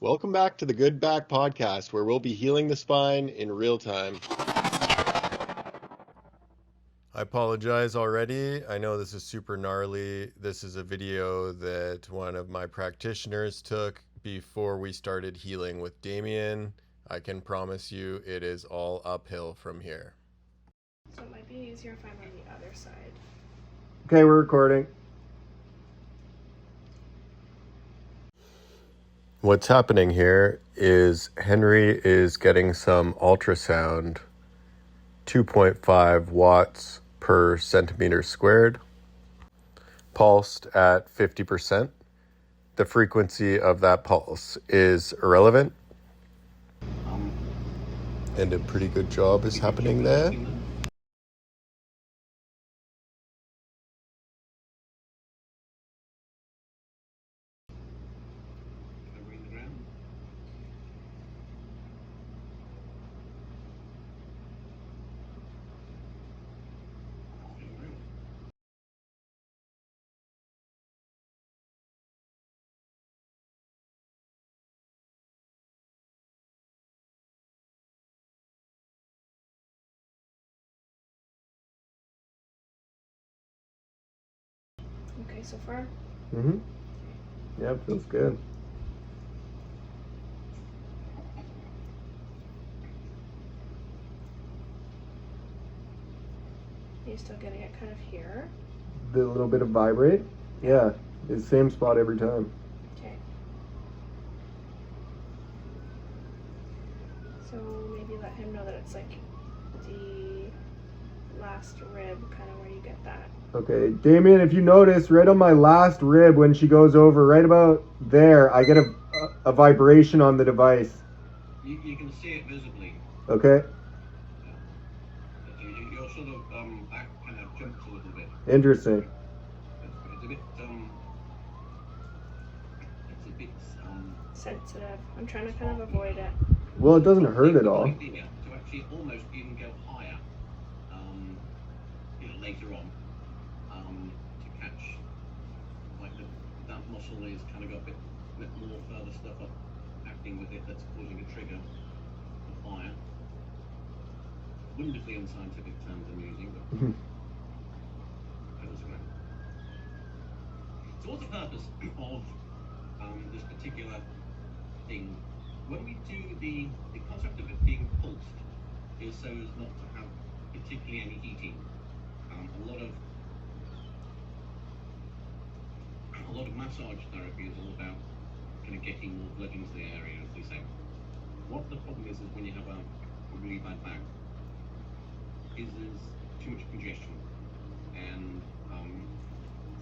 Welcome back to the Good Back Podcast, where we'll be healing the spine in real time. I apologize already. I know this is super gnarly. This is a video that one of my practitioners took before we started healing with Damien. I can promise you it is all uphill from here. So it might be easier if I'm on the other side. Okay, we're recording. What's happening here is Henry is getting some ultrasound, 2.5 watts per centimeter squared, pulsed at 50%. The frequency of that pulse is irrelevant. And a pretty good job is happening there. Okay, so far? Yeah, feels good. You're still getting it kind of here? The little bit of vibrate? Yeah, it's the same spot every time. Okay. So maybe let him know that it's like the last rib, kind of where you get that. Okay, Damien, if you notice, right on my last rib when she goes over, right about there, I get a vibration on the device. You can see it visibly. Okay. So your sort of back kind of jumps a little bit. Interesting. It's a bit sensitive. I'm trying to kind of avoid it. Well, it doesn't hurt at all. To actually almost even go higher, later on, to catch, like that muscle is kind of got a bit more further stuff up acting with it that's causing a trigger for fire. Wonderfully unscientific terms I'm using, but that was great. So what's the purpose of this particular thing? When we do the concept of it being pulsed is so as not to have particularly any heating. A lot of massage therapy is all about kind of getting more blood into the area, as they say. What the problem is when you have a really bad back is there's too much congestion, and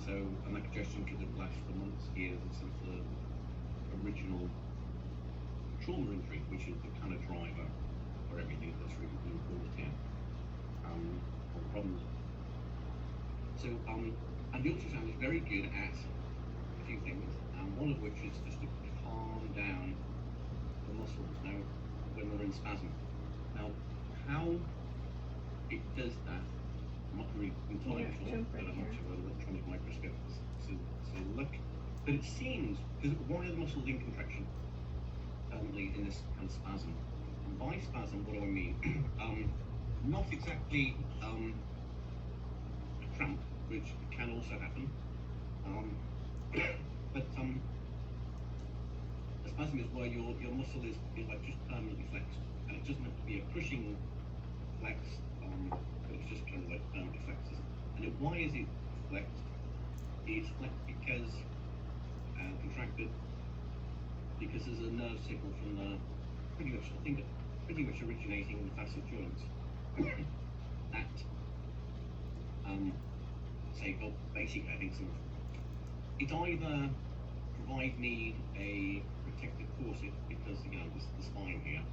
that congestion could have lasted for months, years, since the original trauma injury, which is the kind of driver for everything that's really being brought in, or the problems. So, and the ultrasound is very good at a few things, one of which is just to calm down the muscles now when they're in spasm. Now, how it does that, I'm not really entirely sure, but I'm not sure whether electronic microscope to look. But it seems, because why are the muscles in contraction currently in this kind of spasm? And by spasm, what do I mean? Not exactly a cramp, which can also happen, but a spasm is where your muscle is like just permanently flexed, and it doesn't have to be a crushing flex, but it's just kind of like permanently flexed. And why is it flexed? It's flexed because contracted because there's a nerve signal from the pretty much originating in the facet joints that basically I think it either provide me a protective corset because this the spine here,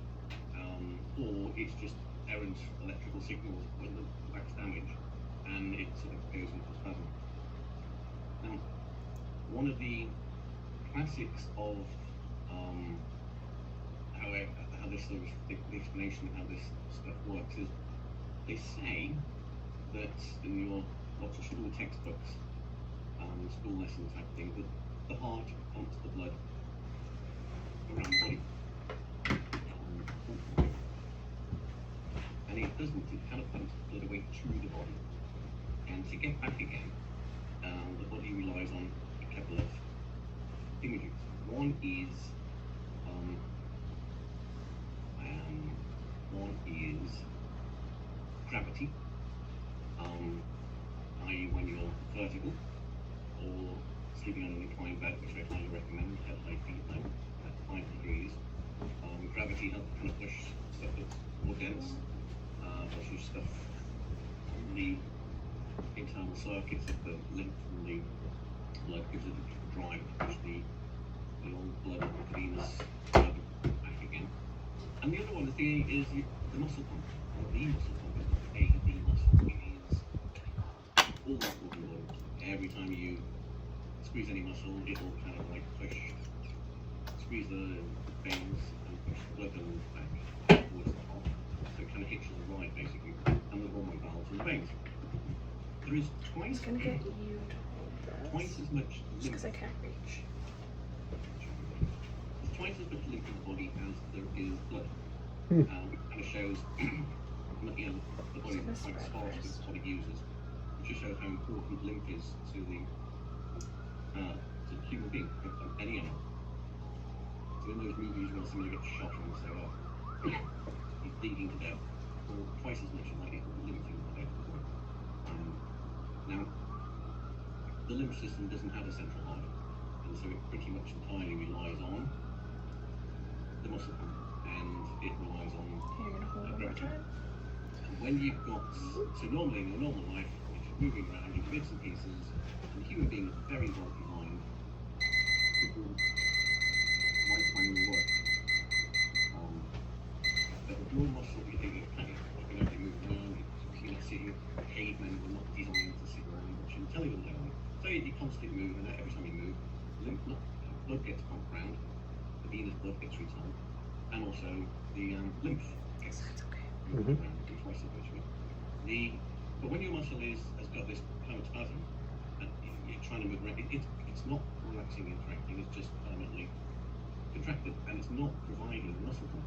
or it's just errant electrical signals when the back's damaged and it sort of goes into spasm. Now, one of the classics of how this sort of the explanation of how this stuff works is they say that in your lots of school textbooks, school lesson type thing, that the heart pumps the blood around the and it doesn't. It kind of pumps blood away to the body, and to get back again, the body relies on a couple of things. One is gravity, i.e. when you're vertical or sleeping on an inclined bed, which I highly recommend, at high feet low at 5 degrees. Gravity helps kind of push stuff that's more dense, pushes stuff on the internal circuits of the lymph and the blood, gives it a drive to push the old blood, the venous blood back again. And the other one is the muscle pump. The muscle pump is not the muscle. It is all muscle involved. Every time you squeeze any muscle, it'll kind of like squeeze the veins and push the blood and back towards the top. So it kind of hitches the ride basically, and the hormone valves in the veins. There is twice I'm gonna get you to hold this. Twice as much Just lymph. because I can't reach. There's twice as much lymph in the body as there is blood. And it shows the body is quite sparse with what it uses. It just shows how important lymph is to the human being, any animal. So in those movies when somebody gets shot and they say, oh, he's bleeding to death, or twice as much as like lymph in the death as well. Now, the lymph system doesn't have a central heart, and so it pretty much entirely relies on the muscle pump, and it relies on You're gonna hold one more gravity. time. And when you've got, so normally in your normal life, if you're moving around, you bits and pieces, and the human being is very well designed to do right manual work. But with your muscle, you think you're panic, you can only move around, you can see cavemen were not designed to sit around watching television. So you constantly move, and every time you move, blood gets pumped around, the venous blood gets retained, and also the lymph gets moved around twice as much. But when your muscle has got this kind of spasm, and you're trying to move around, it's not relaxing and contracting, it's just permanently contracted, and it's not providing muscle pump.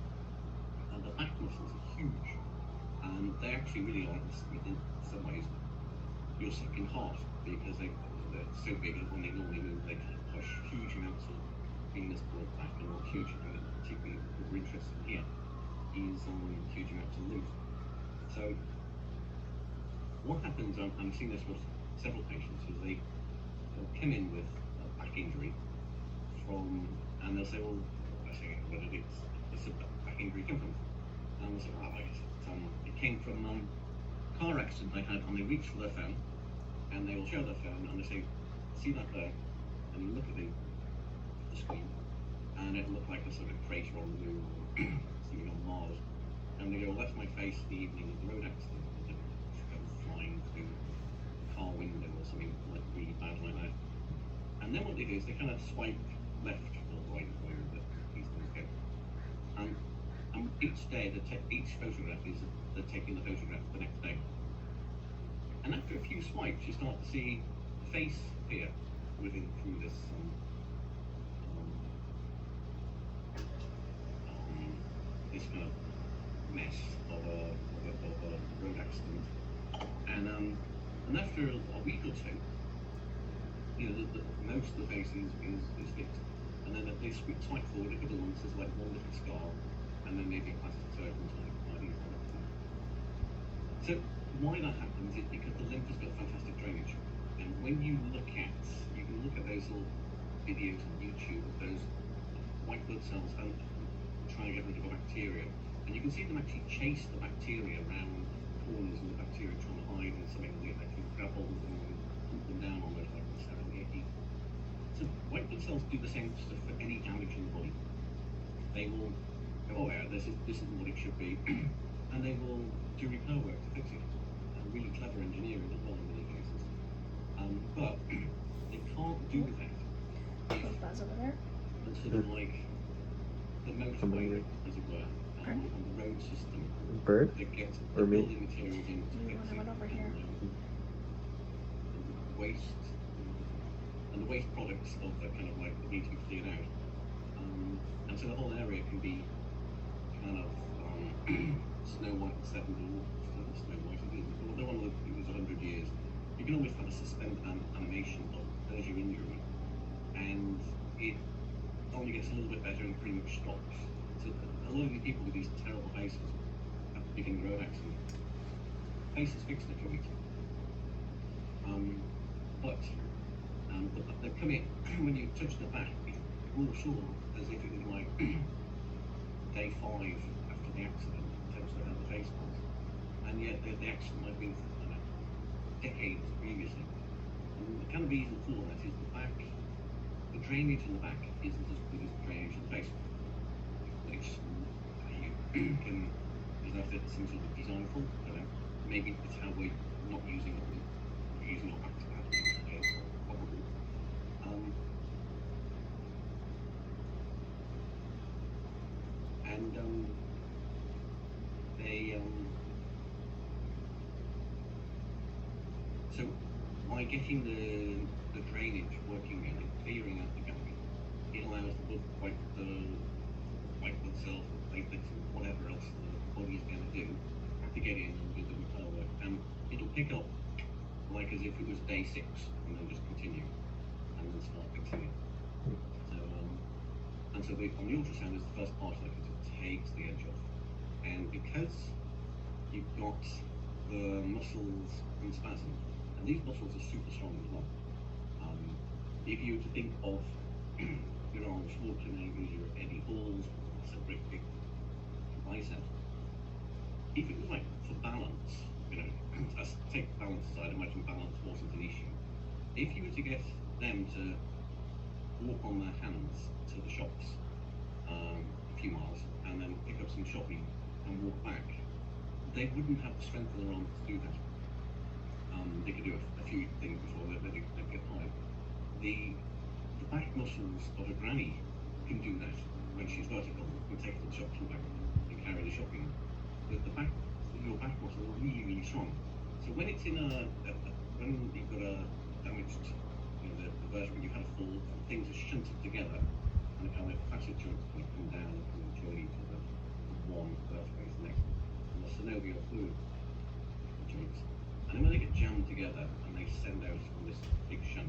And the back muscles are huge, and they actually really are, in some ways, your second half, because they're so big, and when they normally move, they kind of push huge amounts of venous blood back, and a huge amount, particularly what we're interested in here, is huge amounts of lymph. So what happens, I'm seeing this with several patients, is they'll come in with a back injury and they'll say, well, I say, where did this back injury come from? And they'll say, well, it came from a car accident I had, and they reach for their phone, and they will show their phone, and they say, see that there? And you look at the screen, and it'll look like a sort of crater on the moon, or something on Mars. And they go, well, that's my face the evening of the road accident. It goes flying through a car window or something like really bad like that. And then what they do is they kind of swipe left or right, where these things go. And each day, each photograph is they're taking the photograph the next day. And after a few swipes, you start to see the face appear through this this kind of mess of a road accident, and after a week or two, most of the face is fixed, and then they swipe forward a couple of months, there's like one little scar, and then maybe a plastic surgeon type. So why that happens is because the lymph has got fantastic drainage, and when you can look at those little videos on YouTube of those white blood cells and trying to get rid of a bacteria. And you can see them actually chase the bacteria around corners, and the bacteria trying to hide in something, and they actually grab hold of them and put them down on those like this. So white blood cells do the same stuff for any damage in the body. They will go, oh yeah, this isn't what it should be, and they will do repair work to fix it. Really clever engineering as well in many cases. But they can't do that Little buzz over there. if sort of like the motorway, as it were, on the road system. Bird? That gets Or me? building materials in to Me fix when I it. went over here. Waste and the waste products of that kind of like that need to be cleared out. And so the whole area can be kind of Snow White and Seven Dwarfs, Snow White, they're one of the, it was 100 years. You can always have a suspended animation of there's your injury, and it only gets a little bit better and pretty much stops. So a lot of the people with these terrible faces at the beginning of the road accident, face is fixed in a few weeks. But they come in, when you touch the back, it's all sore as if it was like day 5 after the accident, in terms of how the face was. And yet the accident might have been decades previously. And the kind of reason for that is the back, the drainage in the back isn't as good as the drainage in the face. Which you can, is that some sort of design fault? I don't know. Maybe it's how we're not using it, we're using our back to that. Probably. So by getting the drainage working and clearing out the gunk, it allows the white blood cells, the platelets, and whatever else the body is going to do to get in and do the repair work, and it'll pick up like as if it was day 6, and then just continue, and then start fixing it. So, on the ultrasound is the first part of it, because it takes the edge off, and because you've got the muscles in spasm, and these muscles are super strong as well. If you were to think of your Arnold Schwarzenegger, your Eddie Halls, it's a great big bicep. If it was like for balance, let's take balance aside, imagine balance wasn't an issue. If you were to get them to walk on their hands to the shops a few miles, and then pick up some shopping and walk back, they wouldn't have the strength of their arms to do that. They could do a few things before they'd get tired. The back muscles of a granny can do that when she's vertical, and take the shopping bag and carry the shopping. But your back muscles are really, really strong. So when it's in when you've got a damaged, the vertebrae, you've had a fall, things are shunted together, and the kind of facet joints kind of come down and join each other. One vertebrae is next, and the synovial fluid joints. And then when they get jammed together and they send out from this big shunt,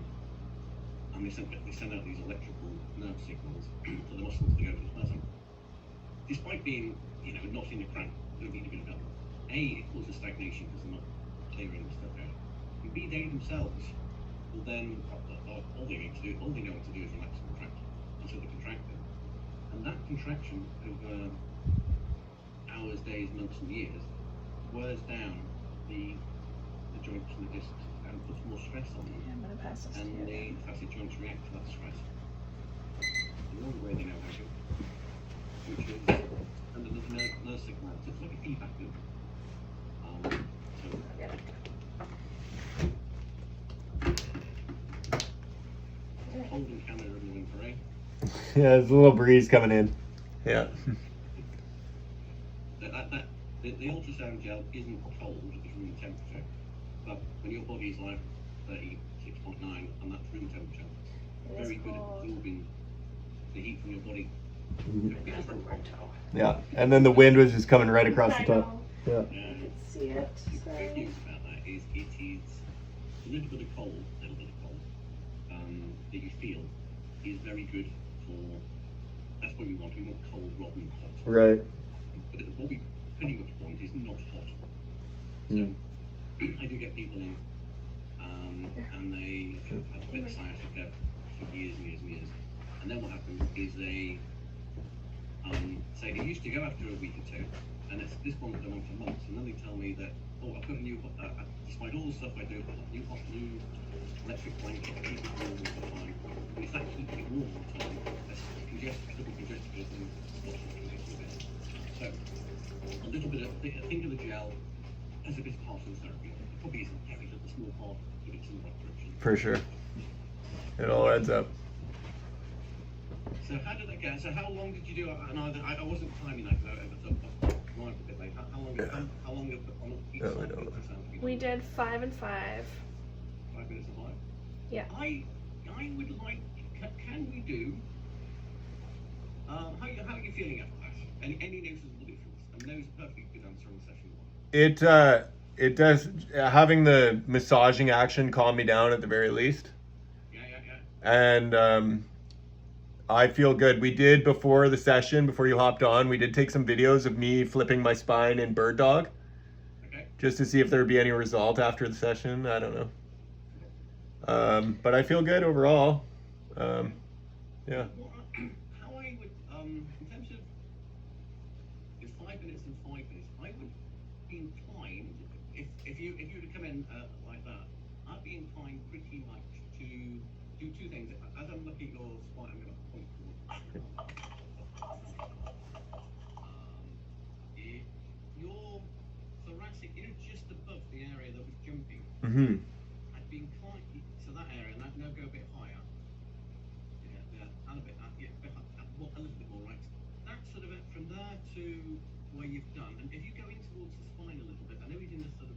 and they send out these electrical nerve signals to the muscles to go to the spasm. Despite being, not in a cramp, they don't need to be help. A, it causes stagnation because they're not clearing the stuff out. And B, they themselves will then, all they know what to do is relax and contract. And so they contract them. And that contraction over hours, days, months and years wears down the joints and the discs and puts more stress on them. Yeah, I'm gonna pass this and to you. the facet joints react to that stress. The only way they know how to, which is under the nerve signal. So it's like a feedback loop. Holding camera in the infrared. Yeah, there's a little breeze coming in. Yeah. The ultrasound gel isn't cold, it's room temperature. But when your body's like 36.9 and that's room temperature, very good at absorbing the heat from your body. Yeah, and then the wind was just coming right across the top. Yeah. You can see it. The great news about that is it is a little bit of cold that you feel is very good for, that's what we want cold rather than hot. Right. But what we pretty much want is not hot. So I do get people in and they have had a bit of sciatica for years and years and years. And then what happens is they say they used to go after a week or two, and this one's been on for months, and then they tell me that, I've got a new, despite all the stuff I do, I've got a new electric blanket, keep it warm all the time. And if that keeps it warm all the time, that's double congested and lots of congested. So a little bit of, think of the gel as a bit of partial therapy. It probably isn't every little small part, but it's in the right direction. For sure. It all adds up. So how did that go? So how long did you do? And I wasn't timing that because I arrived a bit late. How long on each side of the ultrasound? We did 5 and 5. 5 minutes of 5. Yeah. I would like. Can we do? How are you feeling after that? Any noticeable difference? And those are perfectly good answers. during session one? It does, having the massaging action calm me down at the very least. Yeah. And I feel good. We did before the session, before you hopped on, we did take some videos of me flipping my spine in bird dog. Okay. Just to see if there would be any result after the session. I don't know. But I feel good overall. Yeah. Well, how I would, in terms of with 5 minutes and 5 minutes, I would be inclined, if you were to come in like that, I'd be inclined pretty much to do two things. As I'm looking at your spine, I'm going to point towards your thoracic, just above the area that was jumping. Mm-hmm. I'd be inclined to that area, and now go a bit higher. Yeah, and a bit, a little bit more right. That sort of from there to where you've done, and if you go in towards the spine a little bit, I know he's in the sort of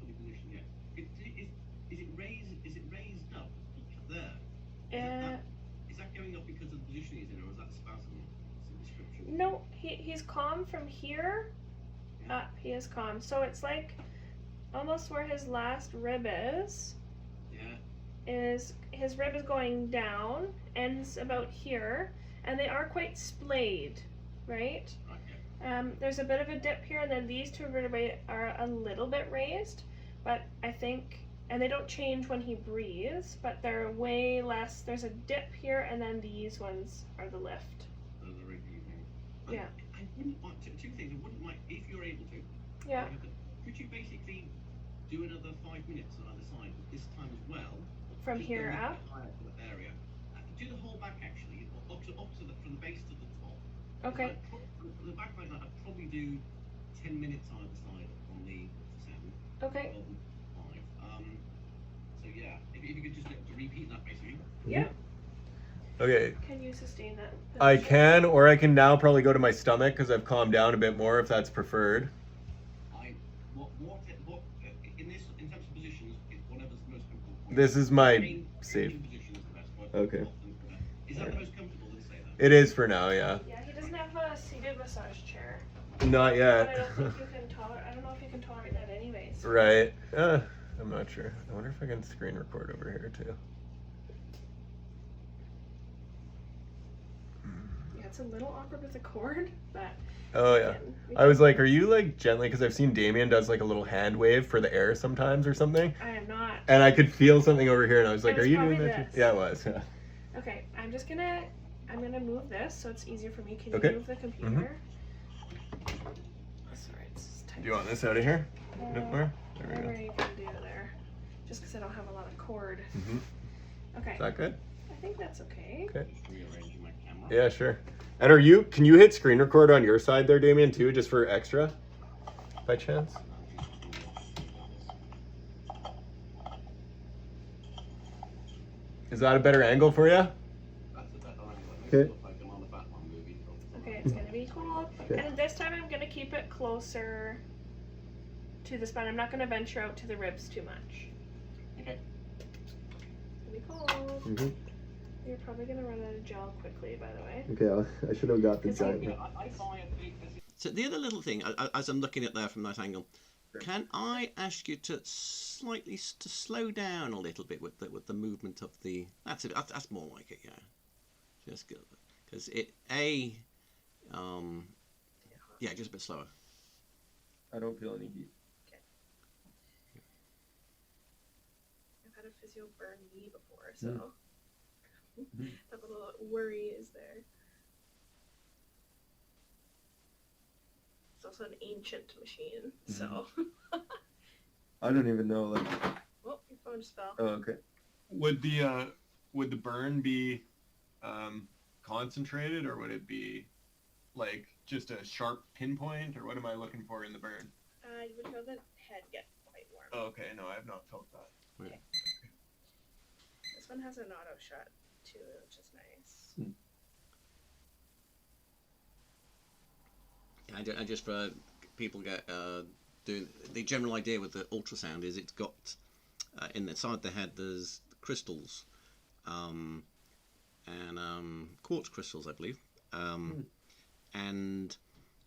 funny position yet. Is it raised? Is it raised up there? Is that going up because of the position he's in, or is that spasm? Description. No, he's calm from here. Yeah. He is calm. So it's like almost where his last rib is. Yeah. His rib is going down, ends about here, and they are quite splayed, right? Right. There's a bit of a dip here, and then these two vertebrae are a little bit raised, but I think, and they don't change when he breathes, but they're way less. There's a dip here, and then these ones are the lift. Yeah. I wouldn't want to, two things. I wouldn't like, if you're able to. Yeah. Could you basically do another 5 minutes on either side, but this time as well? From just here go a up? bit higher to the area. Do the whole back actually, up to from the base to the top. Okay. The back like that, I'd probably do 10 minutes on either side on the 7. Okay. 5. So yeah, if you could just repeat that basically. Yeah. Okay. Can you sustain that? I can, or I can now probably go to my stomach because I've calmed down a bit more if that's preferred. What in terms of positions, whatever's most comfortable. This is my safe. Position is the best one. Okay. Is that the most comfortable? Let's say that. It is for now, yeah. Yeah, he doesn't have a seated massage chair. Not But I yet. don't think you can tolerate. I don't know if you can tolerate that anyways. Right. I'm not sure. I wonder if I can screen record over here too. Yeah, it's a little awkward with the cord, but. Oh yeah. I was like, are you like gently? Because I've seen Damien does like a little hand wave for the air sometimes or something. I am not. And I could feel something over here, and I was like, It was are you probably doing that? this. Yeah, it was. Yeah. Okay, I'm gonna move this so it's easier for me. Can Okay. you move the computer? Sorry, it's tight. Do you want this out of here? Uh, Bit more? There we Whatever go. you can do there. Just because I don't have a lot of cord. Mm-hmm. Okay. Is that good? I think that's okay. Okay. Just rearranging my camera. Yeah, sure. And can you hit screen record on your side there, Damien, too, just for extra, by chance? Is that a better angle for you? That's a better angle. It makes it look like I'm on the Batman movie. Okay, it's gonna be cool. Okay. And this time I'm gonna keep it closer to the spine. I'm not gonna venture out to the ribs too much. Okay. It's gonna be cool. Mm-hmm. You're probably gonna run out of gel quickly, by the way. Okay, I should have got the It's giant. okay. So the other little thing, as I'm looking at there from that angle, can I ask you to slightly slow down a little bit with the movement of the? That's it. That's more like it. Yeah. Just good because yeah, just a bit slower. I don't feel any heat. I've had a physio burn knee before, so that little worry is there. It's also an ancient machine, so. I don't even know. Like, Oh, your phone just fell. oh, okay. Would the burn be concentrated, or would it be like just a sharp pinpoint, or what am I looking for in the burn? You would feel the head get quite warm. Oh, okay. No, I have not felt that. Okay. This one has an auto shut too, which is nice. And just for people get doing the general idea with the ultrasound is it's got inside the head there's crystals, and quartz crystals, I believe, and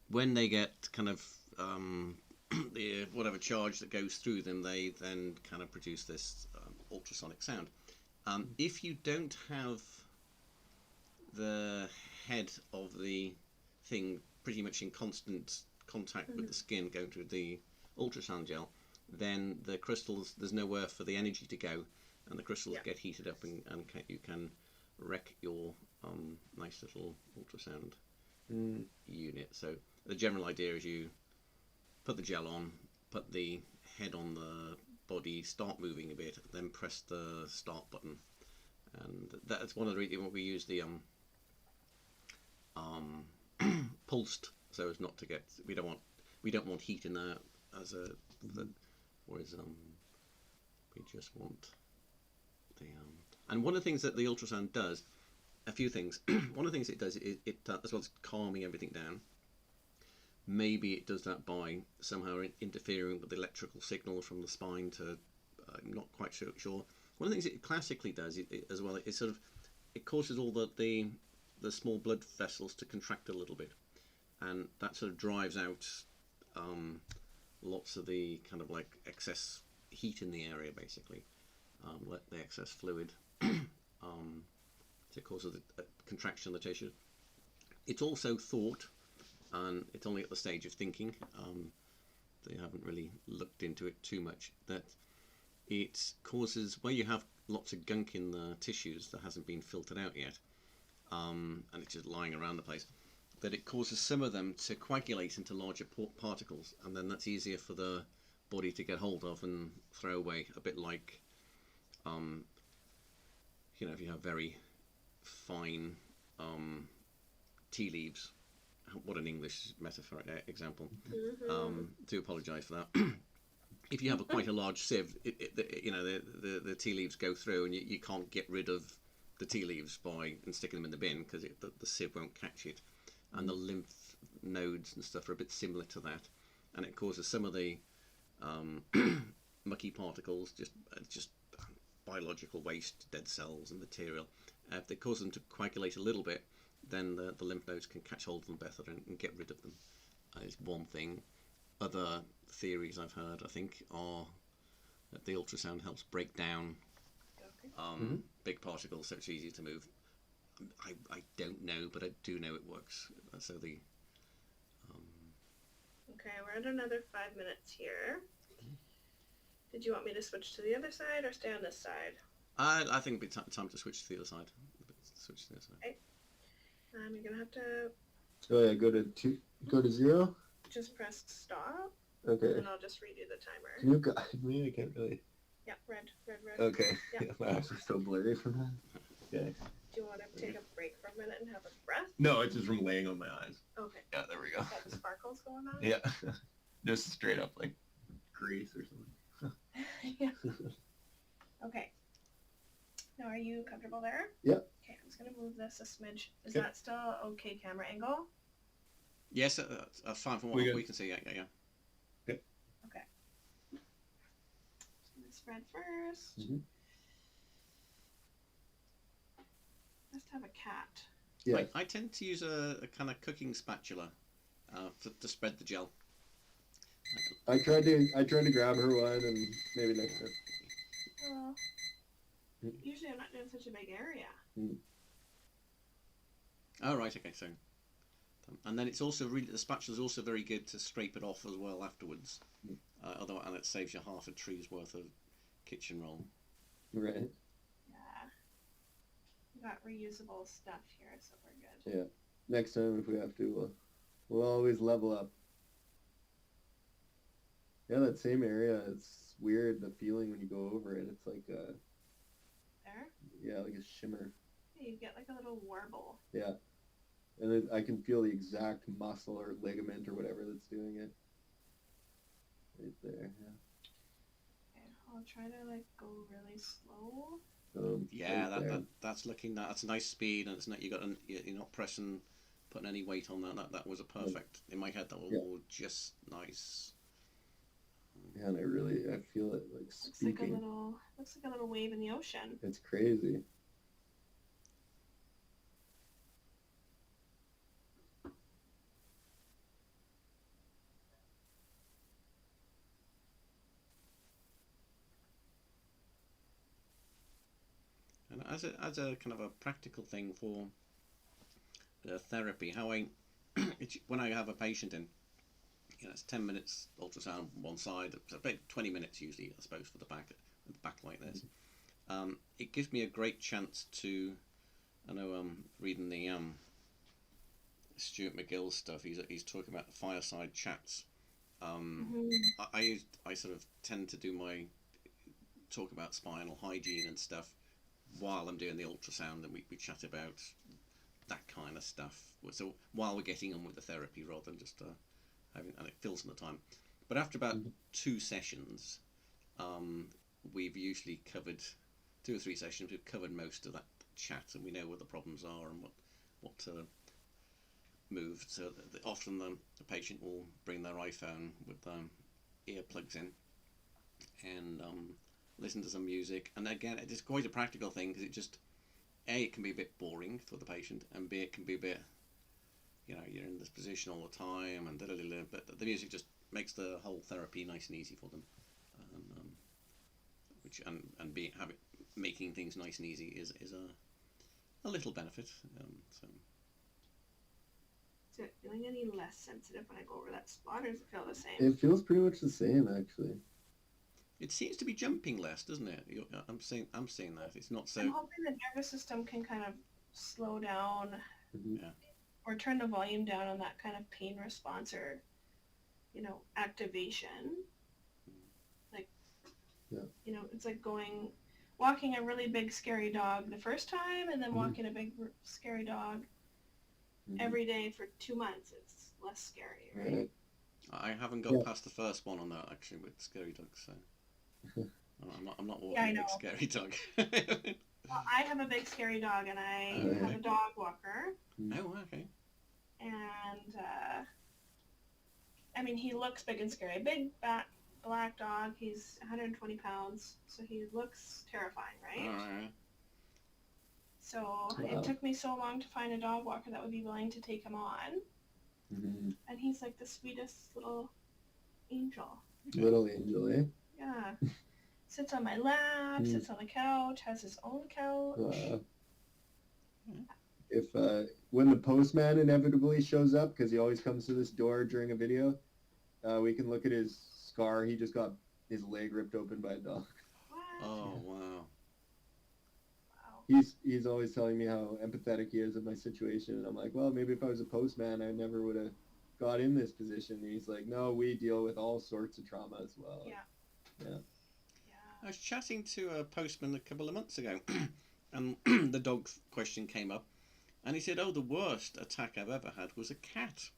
when they get kind of the whatever charge that goes through them, they then kind of produce this ultrasonic sound. If you don't have the head of the thing pretty much in constant contact with the skin going through the ultrasound gel, then the crystals, there's nowhere for the energy to go, and the crystals get heated up, and you can wreck your nice little ultrasound unit. So the general idea is you put the gel on, put the head on the body, start moving a bit, then press the start button, and that's one of the reasons we use the pulsed, so as not to get, we don't want heat in there as a whereas we just want the and one of the things that the ultrasound does, a few things. One of the things it does, it as well as calming everything down, maybe it does that by somehow interfering with the electrical signals from the spine to I'm not quite sure. One of the things it classically does as well, it sort of, it causes all the small blood vessels to contract a little bit, and that sort of drives out lots of the kind of like excess heat in the area, basically, let the excess fluid to cause a contraction of the tissue. It's also thought, and it's only at the stage of thinking, they haven't really looked into it too much, that it causes, where you have lots of gunk in the tissues that hasn't been filtered out yet, and it's just lying around the place, that it causes some of them to coagulate into larger particles, and then that's easier for the body to get hold of and throw away, a bit like you know, if you have very fine tea leaves, what an English metaphor example, do apologise for that. If you have quite a large sieve, you know, the tea leaves go through, and you can't get rid of the tea leaves by sticking them in the bin, because the sieve won't catch it, and the lymph nodes and stuff are a bit similar to that, and it causes some of the mucky particles, just biological waste, dead cells and material. If they cause them to coagulate a little bit, then the lymph nodes can catch hold of them better and get rid of them. Is one thing. Other theories I've heard, I think, are that the ultrasound helps break down big particles, so it's easier to move. I don't know, but I do know it works. So the Okay, we're at another 5 minutes here. Did you want me to switch to the other side or stay on this side? I think it'd be time to switch to the other side. Switch to the other side. Okay. You're gonna have to. Oh yeah, go to 0. Just press stop. Okay. And I'll just redo the timer. Can you guide me? I can't really. Yeah, red. Okay. Yeah. My eyes are so blurry from that. Okay. Do you want to take a break for a minute and have a breath? No, it's just from laying on my eyes. Okay. Yeah, there we go. Got the sparkles going on? Yeah. Just straight up like grease or something. Yeah. Okay. Now, are you comfortable there? Yep. Okay, I'm just going to move this a smidge. Is that still okay camera angle? Yes, that's fine from what we can see. Yeah. Okay. Just going to spread first. Let's have a cat. Yeah. I tend to use a kind of cooking spatula to spread the gel. I tried to grab her one, and maybe next time. Well, usually I'm not doing such a big area. Oh, right, okay, so. And then it's also really, the spatula is also very good to scrape it off as well afterwards. Otherwise, and it saves you half a tree's worth of kitchen roll. Right. Yeah. We got reusable stuff here, so we're good. Yeah. Next time, if we have to, we'll always level up. Yeah, that same area, it's weird, the feeling when you go over it. It's like a... There? Yeah, like a shimmer. Yeah, you get like a little warble. Yeah. And then I can feel the exact muscle or ligament or whatever that's doing it. Right there, yeah. Okay, I'll try to like go really slow. Yeah, right that's looking, that's a nice speed, and it's not, you're not pressing, putting any weight on that. That was a perfect, in my head, that was all just nice. Yeah, and I feel it like speaking. Looks like a little wave in the ocean. It's crazy. as a kind of a practical thing for therapy, how I when I have a patient in, it's 10 minutes ultrasound one side, it's about 20 minutes usually, I suppose, for the back like this. It gives me a great chance to, I know I'm reading the Stuart McGill stuff. He's talking about the fireside chats. I sort of tend to do my talk about spinal hygiene and stuff while I'm doing the ultrasound, and we chat about that kind of stuff. So while we're getting on with the therapy, rather than just having, and it fills in the time. But after about 2 sessions, we've usually covered 2 or 3 sessions. We've covered most of that chat, and we know what the problems are and what to move. So often the patient will bring their iPhone with earplugs in and listen to some music. And again, it is quite a practical thing, because it just, A, it can be a bit boring for the patient, and B, it can be a bit, you're in this position all the time, and but the music just makes the whole therapy nice and easy for them. Making things nice and easy is a little benefit. So. Is it feeling any less sensitive when I go over that spot, or does it feel the same? It feels pretty much the same, actually. It seems to be jumping less, doesn't it? I'm seeing that. It's not so. I'm hoping the nervous system can kind of slow down, Yeah. or turn the volume down on that kind of pain response, or activation. Like, it's like walking a really big scary dog the first time, and then walking a big scary dog every day for 2 months. It's less scary, right? I haven't got past the first one on that, actually, with scary dogs. So I'm not walking a big scary dog. Well, I have a big scary dog, and I have a dog walker. Oh, okay. And he looks big and scary. Big black dog. He's 120 pounds, so he looks terrifying, right? All right. So it took me so long to find a dog walker that would be willing to take him on. And he's like the sweetest little angel. Little angel, eh? Yeah. Sits on my lap, sits on the couch, has his own couch. If when the postman inevitably shows up, because he always comes to this door during a video, we can look at his scar. He just got his leg ripped open by a dog. What? Oh, wow. He's always telling me how empathetic he is of my situation, and I'm like, well, maybe if I was a postman, I never would have got in this position. And he's like, no, we deal with all sorts of trauma as well. Yeah. I was chatting to a postman a couple of months ago, and the dog question came up, and he said, oh, the worst attack I've ever had was a cat.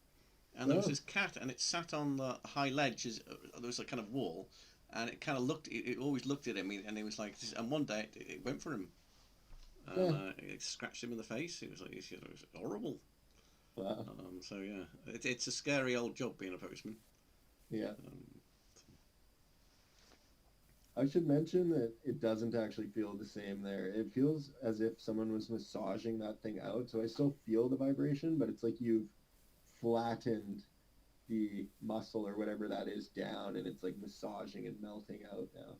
And there was this cat, and it sat on the high ledge. There was a kind of wall, and it kind of it always looked at him, and he was like, and one day it went for him. It scratched him in the face. It was horrible. Wow. So yeah, it's a scary old job being a postman. Yeah. I should mention that it doesn't actually feel the same there. It feels as if someone was massaging that thing out. So I still feel the vibration, but it's like you've flattened the muscle or whatever that is down, and it's like massaging and melting out now.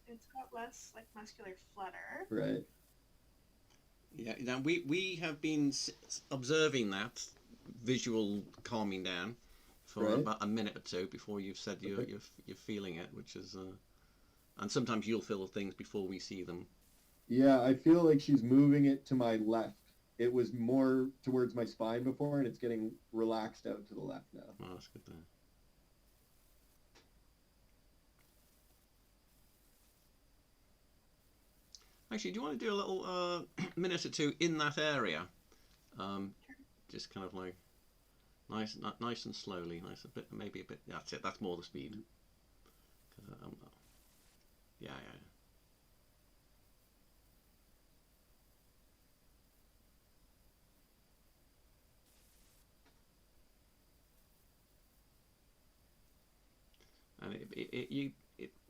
It's got less like muscular flutter. Right. Yeah. Now we have been observing that visual calming down for about a minute or two before you've said you're feeling it, which is and sometimes you'll feel things before we see them. Yeah, I feel like she's moving it to my left. It was more towards my spine before, and it's getting relaxed out to the left now. Oh, that's good then. Actually, do you want to do a little minute or two in that area? Just kind of like nice and slowly, maybe a bit. That's it. That's more the speed. Yeah. And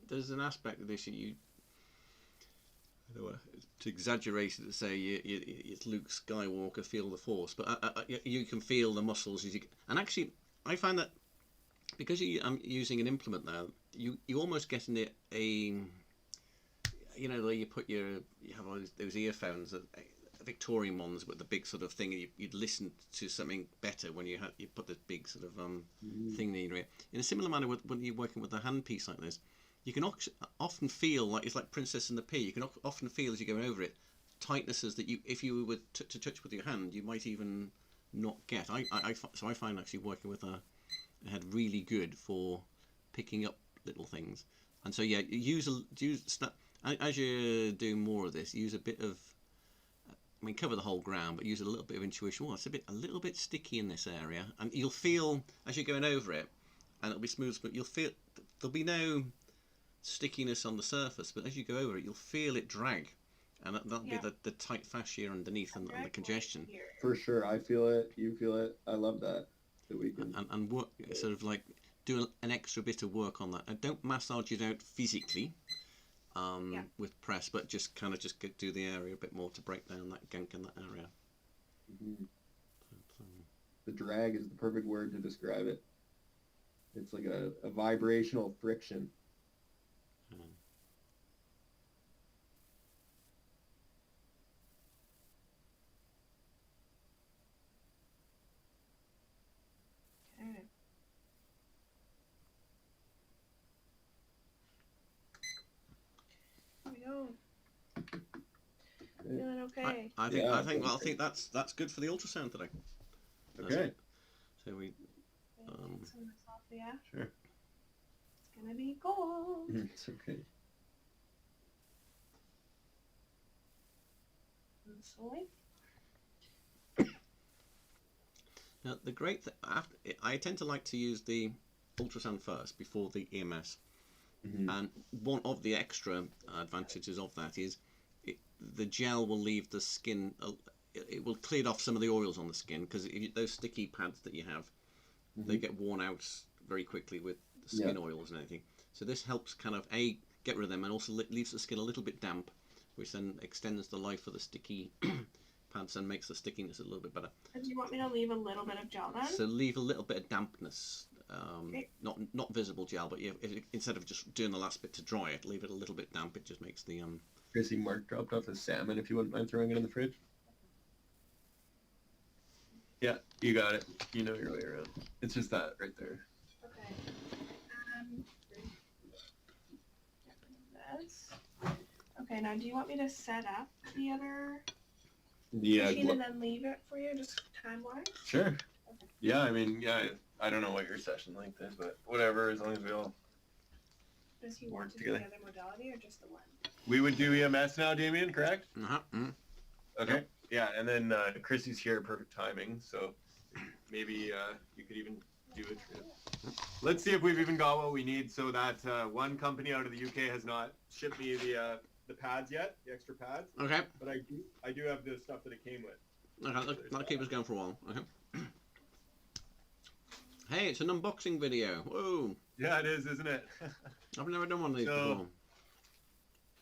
there's an aspect of this to exaggerate it to say it's Luke Skywalker feel the Force, but you can feel the muscles and actually I find that because I'm using an implement now, you almost get you know, you have all those earphones, Victorian ones with the big sort of thing. You'd listen to something better when you put this big sort of thing in your ear. In a similar manner, when you're working with a handpiece like this, you can often feel like it's like Princess and the Pea. You can often feel as you go over it tightnesses that if you were to touch with your hand, you might even not get. So I find actually working with a head really good for picking up little things. And so yeah, as you're doing more of this, use a bit of, I mean, cover the whole ground, but use a little bit of intuition. Well, it's a little bit sticky in this area, and you'll feel as you're going over it, and it'll be smooth, but you'll feel there'll be no stickiness on the surface, but as you go over it, you'll feel it drag, and that'll be the tight fascia underneath and the congestion. For sure, I feel it. You feel it. I love that we can and work sort of like do an extra bit of work on that, and don't massage it out physically. With press, but just do the area a bit more to break down that gunk in that area. Mm-hmm. The drag is the perfect word to describe it. It's like a vibrational friction. Okay. Here we go. Feeling okay. I think that's good for the ultrasound today. Okay. So we Some of this off, yeah. Sure. It's gonna be gold. It's okay. And slowly. Now the great thing, I tend to like to use the ultrasound first before the EMS. Mm-hmm. And one of the extra advantages of that is the gel will leave the skin, it will clear off some of the oils on the skin, because those sticky pads that you have, they get worn out very quickly with the skin oils and everything. So this helps kind of get rid of them, and also leaves the skin a little bit damp, which then extends the life of the sticky pads and makes the stickiness a little bit better. And do you want me to leave a little bit of gel then? So leave a little bit of dampness. Not visible gel, but instead of just doing the last bit to dry it, leave it a little bit damp. It just makes the Chrissy, Mark dropped off a salmon. If you wouldn't mind throwing it in the fridge. Yeah, you got it. You know your way around. It's just that right there. Okay. This. Okay, now do you want me to set up the other machine and then leave it for you, just time-wise? Sure. Okay. Yeah, I mean, I don't know what your session length is, but whatever, as long as we all Does he want to do the other modality or just the one? We would do EMS now, Damien, correct? Uh-huh. Mm-hmm. Okay. Yep. Yeah, and then Chrissy's here, perfect timing, so maybe you could even do it. Let's see if we've even got what we need. So that one company out of the UK has not shipped me the pads yet, the extra pads. Okay. But I do have the stuff that it came with. Okay, that'll keep us going for a while. Okay. Hey, it's an unboxing video. Whoa. Yeah, it is, isn't it? I've never done one of these before.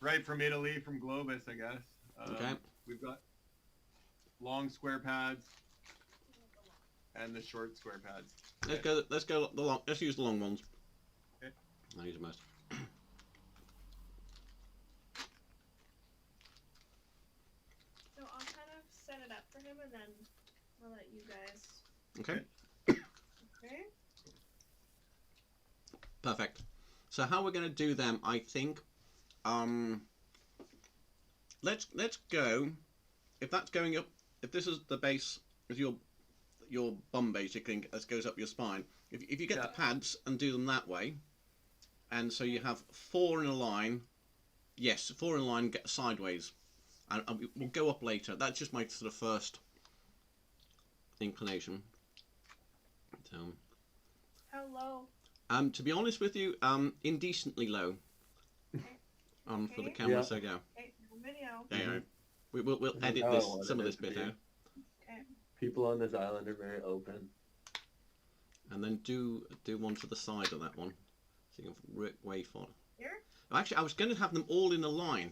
Right from Italy, from Globus, I guess. Okay. We've got long square pads and the short square pads. Let's use the long ones. Okay. I'll use the most. So I'll kind of set it up for him and then I'll let you guys. Okay. Okay. Perfect. So how we're going to do them, I think, let's go. If that's going up, if this is the base of your bum basically, that goes up your spine. If you get the pads and do them that way, and so you have 4 in a line. Yes, 4 in a line, get sideways, and we'll go up later. That's just my sort of first inclination. So, How low? to be honest with you, indecently low. For the camera, so go. Okay, video. Yeah, we'll edit some of this bit out. Okay. People on this island are very open. And then do one to the side of that one, so you can wave for. Here? Actually, I was going to have them all in a line.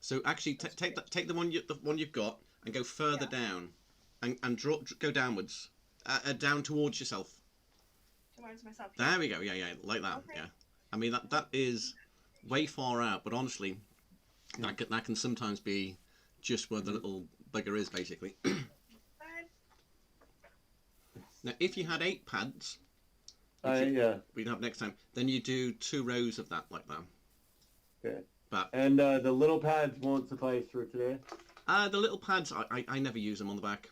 So actually, take the one you've got and go further down, and go downwards, down towards yourself. Towards myself. There we go. Yeah, like that. Okay. Yeah. I mean that is way far out, but honestly, That can sometimes be just where the little bugger is, basically. Now, if you had 8 pads, we'd have next time, then you do 2 rows of that like that. Okay. But And the little pads won't suffice for today? the little pads, I never use them on the back.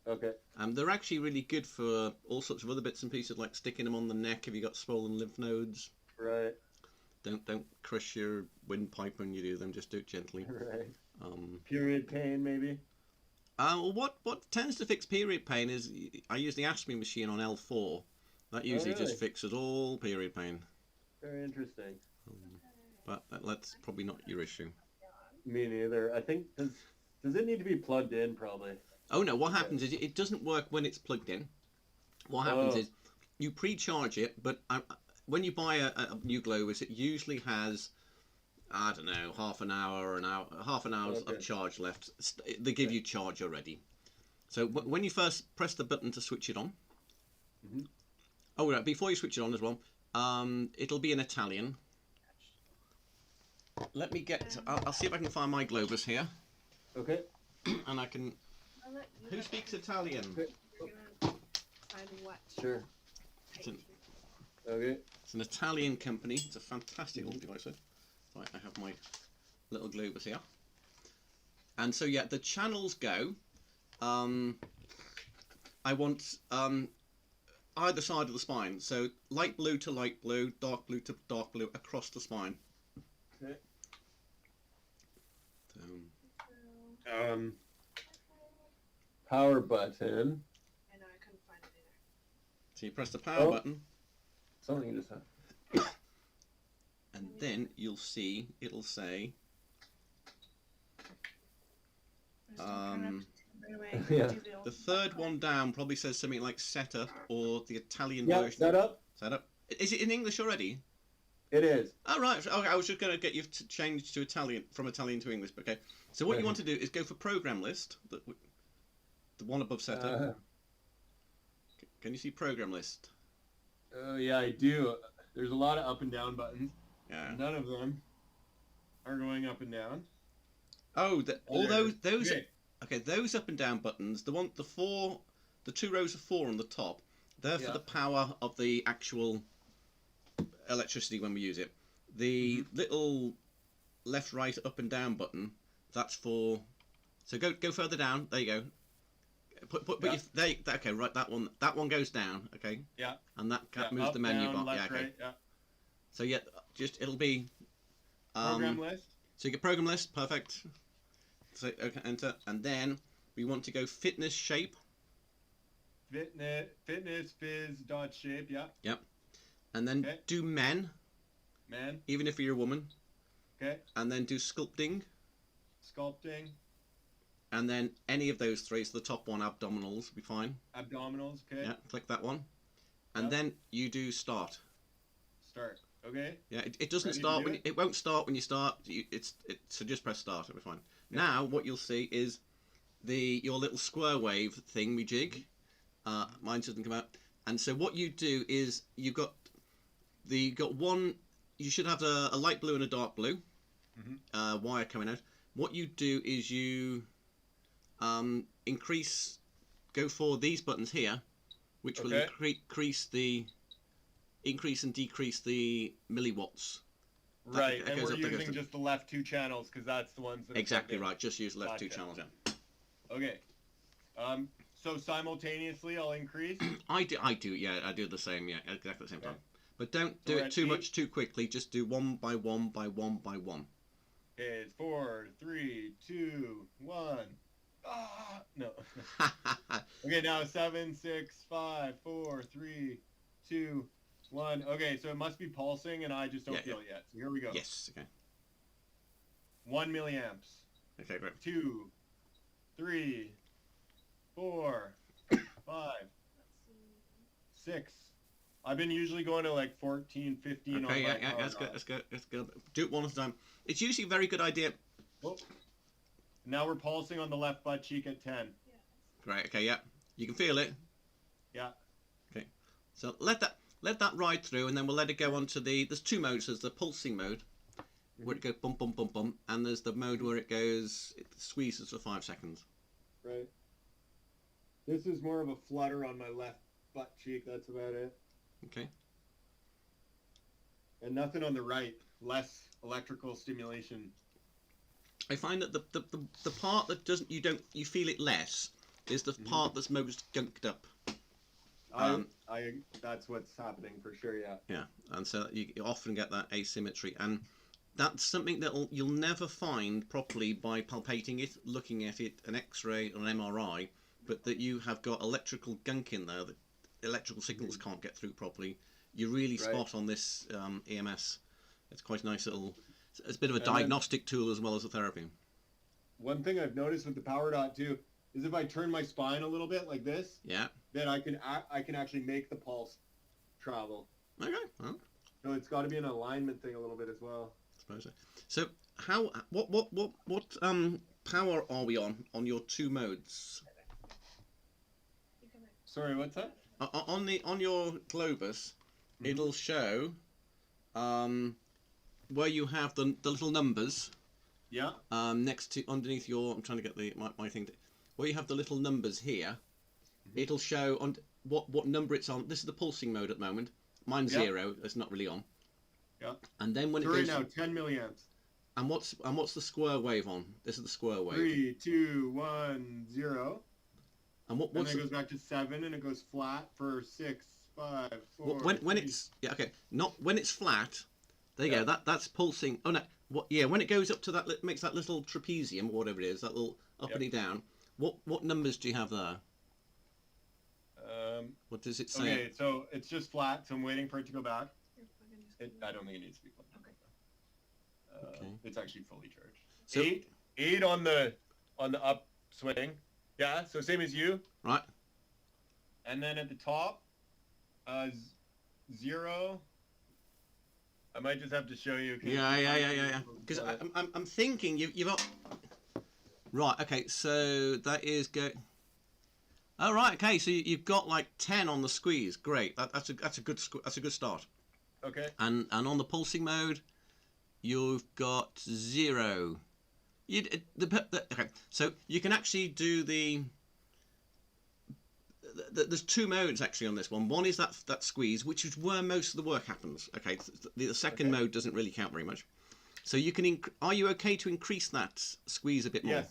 Okay. They're actually really good for all sorts of other bits and pieces, like sticking them on the neck if you got swollen lymph nodes. Right. Don't crush your windpipe when you do them. Just do it gently. Right. Um, Period pain, maybe? well, what tends to fix period pain is I use the Aspie machine on L4. That usually really? just fixes all period pain. Very interesting. But that's probably not your issue. Me neither. I think, does it need to be plugged in, probably? Oh no, what happens is it doesn't work when it's plugged in. What happens is you pre-charge it, but when you buy a new Globus, it usually has, I don't know, half an hour of charge left. They give you charge already. So when you first press the button to switch it on, oh right, before you switch it on as well, it'll be in Italian. Let me get. I'll see if I can find my Globus here. Okay. And I can. Who speaks Italian? Sure. Okay. It's an Italian company. It's a fantastic little device. Right, I have my little Globus here. And so yeah, the channels go. I want either side of the spine. So light blue to light blue, dark blue to dark blue across the spine. Okay. Power button. I know, I couldn't find it either. So you press the power button. Something you just have. And then you'll see it'll say Yeah. the third one down probably says something like setup or the Italian Yeah, version. setup. Setup. Is it in English already? It is. Oh right. Okay, I was just going to get you to change to Italian from Italian to English. But okay. So what you want to do is go for program list, the one above setup. Can you see program list? Oh yeah, I do. There's a lot of up and down buttons. Yeah. None of them are going up and down. Oh, all those. Okay. Okay, those up and down buttons. The 2 rows of 4 on the top. They're for the power of the actual electricity when we use it. The little left, right, up and down button. That's for. So go further down. There you go. Okay, right. That one goes down. Okay. Yeah. And that moves up, the menu down, bar. left, Yeah. Okay. right, yeah. So yeah, just it'll be. Program list. So you get program list, perfect. So okay, enter, and then we want to go fitness shape. Fitness phys dot shape. Yeah. Yep. And then do men. Man. Even if you're a woman. Okay. And then do sculpting. Sculpting. And then any of those 3, so the top one, abdominals, will be fine. Abdominals. Okay. Yeah, click that one. And then you do start. Start. Okay. Yeah, it doesn't start when it won't start when you start. So just press start. It'll be fine. Yeah. Now what you'll see is your little square wave thingy jig. Mine doesn't come out. And so what you do is you've got one. You should have a light blue and a dark blue wire coming out. What you do is you go for these buttons here, which will increase and decrease the milliwatts. Right, and we're using just the left 2 channels because that's the ones that exactly right. Just use left 2 channels. Yeah. Okay. So simultaneously, I'll increase. I do. Yeah, I do the same. Yeah, exactly the same time. But don't do it too much too quickly. Just do 1 by 1 by 1 by 1. Okay, it's 4, 3, 2, 1. Ah, no. Okay, now 7, 6, 5, 4, 3, 2, 1. Okay, so it must be pulsing, and I just don't feel it yet. So here we go. Yes. Okay. 1 milliamps. Okay, great. 2, 3, 4, 5, 6. I've been usually going to like 14, 15 okay, on my let's go. Do it one at a time. It's usually a very good idea. Oh. Now we're pulsing on the left butt cheek at 10. Yes. Great, okay, yeah. You can feel it. Yeah. Okay. So let that ride through, and then we'll let it go on to there's 2 modes. There's the pulsing mode, where it goes bump, bump, bump, bump, and there's the mode where it squeezes for 5 seconds. Right. This is more of a flutter on my left butt cheek. That's about it. Okay. And nothing on the right. Less electrical stimulation. I find that the part that you feel it less is the part that's most gunked up. That's what's happening for sure. Yeah. Yeah, and so you often get that asymmetry, and that's something that you'll never find properly by palpating it, looking at it, an X-ray or an MRI, but that you have got electrical gunk in there that electrical signals can't get through properly. You really spot on this EMS. It's quite a nice little. It's a bit of a diagnostic tool as well as a therapy. One thing I've noticed with the power dot too is if I turn my spine a little bit like this, then I can actually make the pulse travel. Okay. Well, So it's got to be an alignment thing a little bit as well. I suppose so. So what power are we on your 2 modes? Sorry, what's that? On your globus, it'll show where you have the little numbers. Yeah. Underneath your, I'm trying to get my thing. Where you have the little numbers here, it'll show on what number it's on. This is the pulsing mode at the moment. Mine's 0. It's not really on. Yeah. And then when it goes now 10 milliamps. And what's the square wave on? This is the square wave. 3, 2, 1, 0. And then it goes back to 7, and it goes flat for 6, 5, 4. When it's not when it's flat. There you go. That's pulsing. Oh no. When it goes up to that, makes that little trapezium or whatever it is, that little uppity down. What numbers do you have there? What does it say? Okay, so it's just flat, so I'm waiting for it to go back. I don't think it needs to be plugged in. Okay. It's actually fully charged. So 8 on the upswing. Yeah, so same as you. Right. And then at the top, 0. I might just have to show you. Yeah. Because I'm thinking you've got. Right. Okay. So that is go. Oh right. Okay. So you've got like 10 on the squeeze. Great. That's a good start. Okay. And on the pulsing mode, you've got 0. Okay. So you can actually do there's 2 modes actually on this one. One is that squeeze, which is where most of the work happens. Okay, the second mode doesn't really count very much. So you can. Are you okay to increase that squeeze a bit more?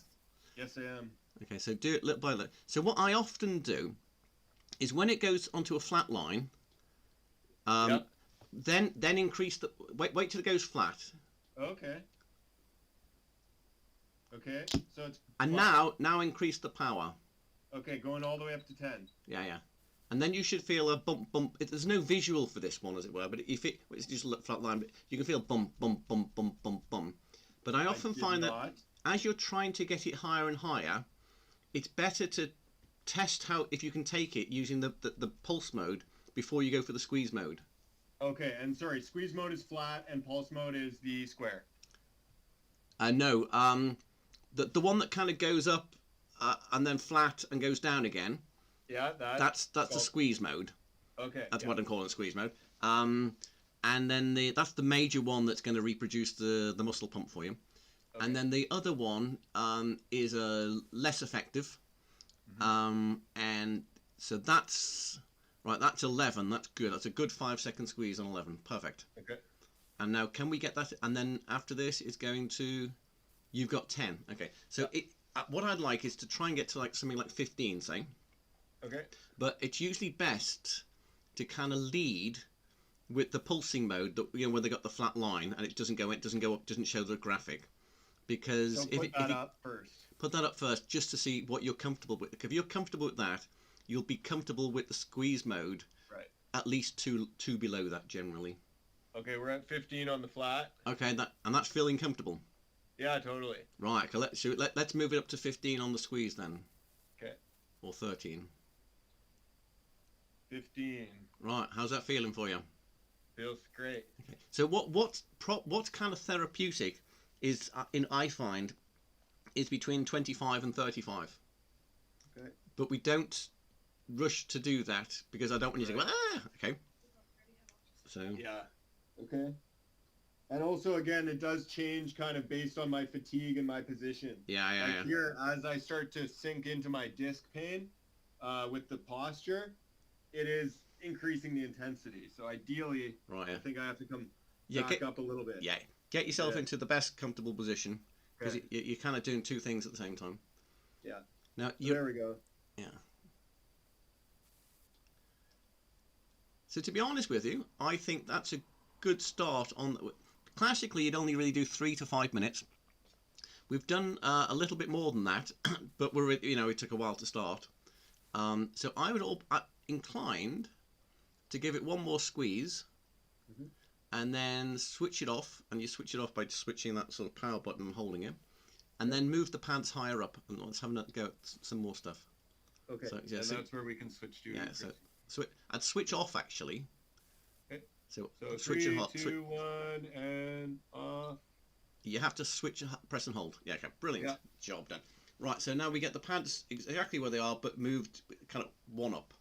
Yes, I am. Okay, so do it little by little. So what I often do is when it goes onto a flat line, then increase the wait till it goes flat. Okay. Okay, so it's. And now increase the power. Okay, going all the way up to 10. Yeah. And then you should feel a bump, bump. There's no visual for this one, as it were, but it's just a flat line, but you can feel bump, bump, bump, bump, bump, bump. But I often find that as you're trying to get it higher and higher, it's better to test if you can take it using the pulse mode before you go for the squeeze mode. Okay, and sorry, squeeze mode is flat and pulse mode is the square. No, the one that kind of goes up and then flat and goes down again. Yeah, that's the squeeze mode. Okay. That's what I'm calling squeeze mode. And then that's the major one that's going to reproduce the muscle pump for you. Okay. And then the other one is less effective. And so that's 11. That's good. That's a good 5-second squeeze on 11. Perfect. Okay. And now can we get that? And then after this, it's going to. You've got 10. Okay. So what I'd like is to try and get to like something like 15, say. Okay. But it's usually best to kind of lead with the pulsing mode, where they got the flat line and it doesn't go up, doesn't show the graphic, because so put that up first. Put that up first, just to see what you're comfortable with. If you're comfortable with that, you'll be comfortable with the squeeze mode. Right. At least two below that generally. Okay, we're at 15 on the flat. Okay, that's feeling comfortable. Yeah, totally. Right. Okay, let's move it up to 15 on the squeeze then. Okay. Or 13. 15. Right. How's that feeling for you? Feels great. Okay. So what kind of therapeutic is I find is between 25 and 35. Okay. But we don't rush to do that because I don't want you to go okay. So yeah. Okay. And also, again, it does change kind of based on my fatigue and my position. Yeah, yeah, Like yeah. here, as I start to sink into my disc pain with the posture, it is increasing the intensity. So ideally, Right. I Yeah. think I have to come Yeah. back up a little bit. Yeah. Get yourself Yeah. into the best comfortable position, because Okay. you're kind of doing two things at the same time. Yeah. Now So there we go. Yeah. So to be honest with you, I think that's a good start on. Classically, you'd only really do 3 to 5 minutes. We've done a little bit more than that, but it took a while to start. So I would inclined to give it one more squeeze, Mhm. and then switch it off. And you switch it off by switching that sort of power button and holding it, and then move the pads higher up. And let's have a go at some more stuff. Okay. So, yeah, and so- that's where we can switch to. Yeah, so I'd switch off actually. Okay. So Three, switch and hold. 2, 1, and off. You have to switch, press and hold. Yeah, okay, brilliant. Yeah. Job done. Right, so now we get the pads exactly where they are, but moved kind of one up,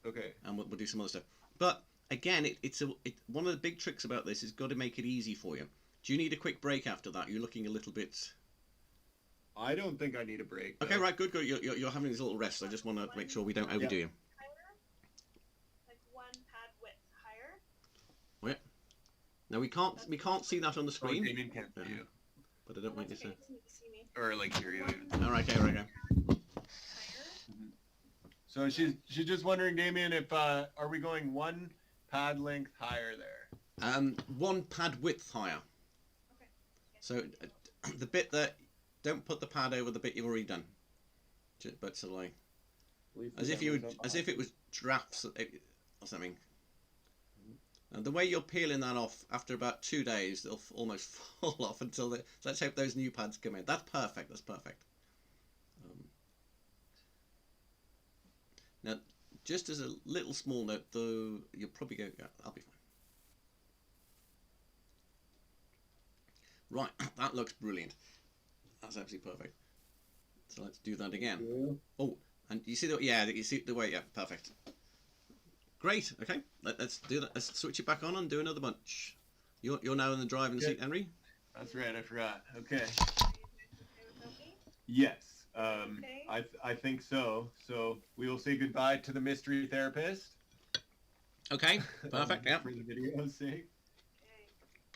Okay. and we'll do some other stuff. But again, one of the big tricks about this is got to make it easy for you. Do you need a quick break after that? You're looking a little bit. I don't think I need a break. Okay, though. right, good. You're having this little rest. I just want to make sure we don't overdo you. Higher, like 1 pad width higher. Now we can't see that on the Oh, screen, Damien can't see Yeah. you. but I don't want you That's okay, to. he doesn't need to see me. Or like hear you. All right, okay. Higher. So she's just wondering, Damien, if are we going 1 pad length higher there? 1 pad width higher. Okay. So the bit that don't put the pad over the bit you've already done, but sort of like as if it was drafts or something. And the way you're peeling that off after about 2 days, they'll almost fall off until let's hope those new pads come in. That's perfect. That's perfect. Now, just as a little small note, though, you'll probably go. Yeah, I'll be fine. Right, that looks brilliant. That's absolutely perfect. So let's do that again. Yeah. Oh, and you see the way. Yeah, perfect. Great. Okay, let's do that. Let's switch it back on and do another bunch. You're now in the driving seat, Henry. That's right, I forgot. Okay. Are you okay without me? Yes. Okay. I think so. So we will say goodbye to the mystery therapist. Okay, perfect. Yeah. For the video's sake.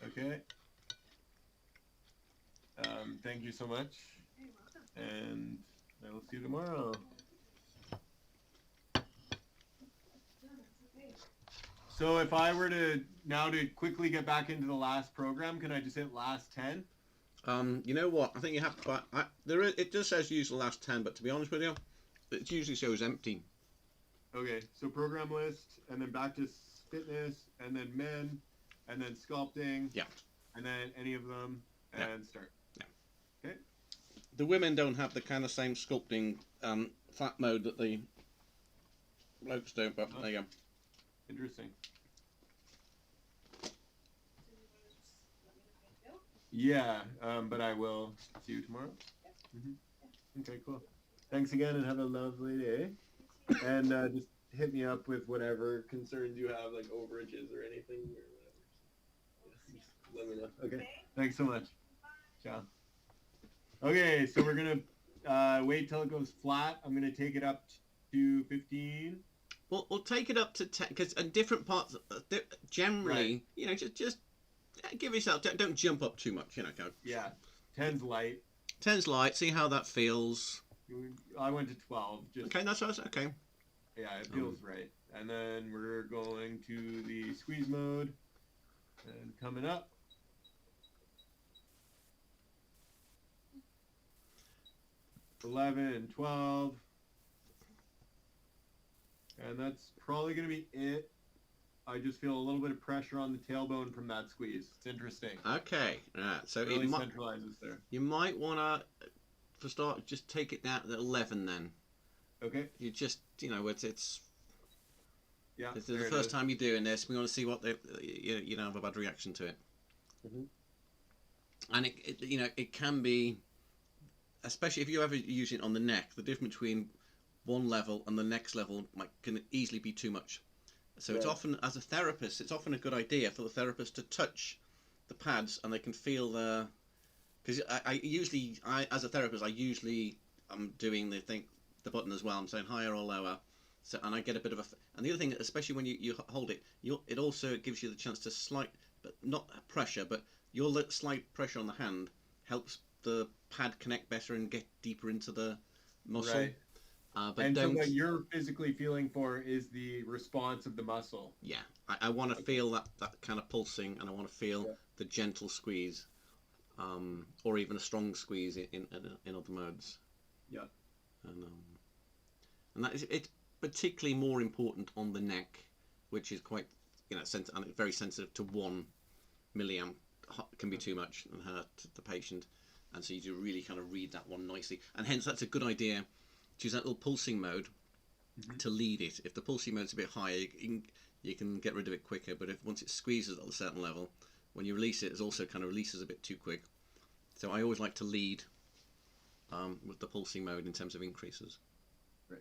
Okay. Okay. Thank you so much, You're welcome. and I will see you tomorrow. No, that's okay. So if I were to quickly get back into the last program, can I just hit last 10? You know what? I think you have to. It just says use the last 10, but to be honest with you, it usually shows empty. Okay, so program list, and then back to fitness, and then men, and then sculpting. Yeah. And then any of them, Yeah. and start. The women don't have the kind of same sculpting fat mode that the blokes do, but there you go. Interesting. So you want to just let me know how you feel? Yeah, but I will see you tomorrow. Okay, cool. Thanks again, and have a lovely day. And just hit me up with whatever concerns you have, like overages or anything or whatever. Just let me know. Okay. Thanks so much. Ciao. Okay, so we're gonna wait till it goes flat. I'm gonna take it up to 15. We'll take it up to 10 because in different parts, generally, Right. just give yourself. Don't jump up too much. Go. Yeah, 10's light. 10's light. See how that feels. I went to 12. Just Okay, that's okay. yeah, it feels right. And then we're going to the squeeze mode, and coming up. $11, 12, and that's probably going to be it. I just feel a little bit of pressure on the tailbone from that squeeze. It's interesting. Okay. Right. So It really it might, centralizes there. you might want to, for start, just take it down to 11 then. Okay. You just, it's Yeah. this is there the it first is. time you're doing this. We want to see what you don't have a bad reaction to it. Mhm. And it can be, especially if you ever use it on the neck, the difference between one level and the next level can easily be too much. So it's Right. often, as a therapist, it's often a good idea for the therapist to touch the pads and they can feel the, because I usually, as a therapist, I usually am doing the button as well. I'm saying higher or lower. So, and I get a bit of a, and the other thing, especially when you hold it, it also gives you the chance to but not pressure, but your slight pressure on the hand helps the pad connect better and get deeper into the muscle. Right. But and don't. so what you're physically feeling for is the response of the muscle. Yeah, I want to feel that kind of pulsing, and I want to feel the gentle squeeze, or even a strong squeeze in other modes. Yeah. And that is it's particularly more important on the neck, which is quite very sensitive to 1 milliamp. Can be too much and hurt the patient, and so you do really kind of read that one nicely, and hence that's a good idea to use that little pulsing mode to lead it. If the pulsing mode's a bit higher, you can get rid of it quicker, but once it squeezes at a certain level, when you release it, it also kind of releases a bit too quick. So I always like to lead with the pulsing mode in terms of increases. Right.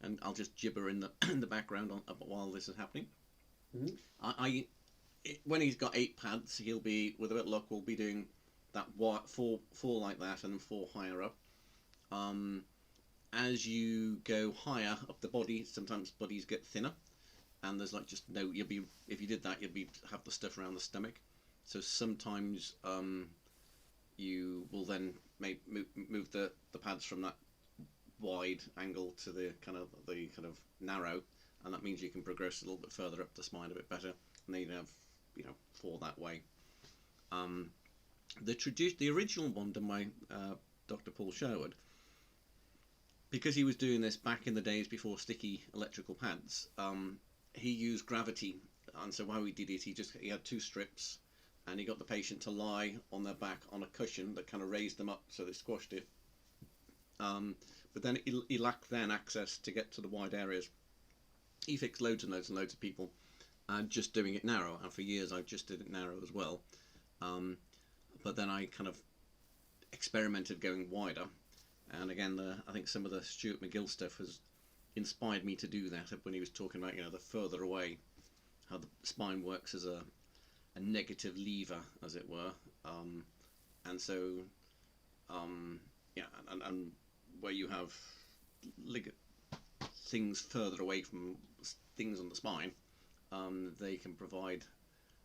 And I'll just gibber in the in the background while this is happening. Mm-hmm. When he's got 8 pads, he'll be, with a bit of luck, we'll be doing that four like that, and then 4 higher up. As you go higher up the body, sometimes bodies get thinner, and there's like just no. If you did that, you'd have the stuff around the stomach. So sometimes you will then move the pads from that wide angle to the kind of narrow, and that means you can progress a little bit further up the spine a bit better, and then you have 4 that way. The original one done by Dr. Paul Sherwood, because he was doing this back in the days before sticky electrical pads, he used gravity, and so how he did it, he had 2 strips, and he got the patient to lie on their back on a cushion that kind of raised them up so they squashed it. But then he lacked then access to get to the wide areas. He fixed loads and loads and loads of people just doing it narrow, and for years I just did it narrow as well. But then I kind of experimented going wider, and again I think some of the Stuart McGill stuff has inspired me to do that when he was talking about the further away, how the spine works as a negative lever, as it were, and so and where you have things further away from things on the spine, they can provide,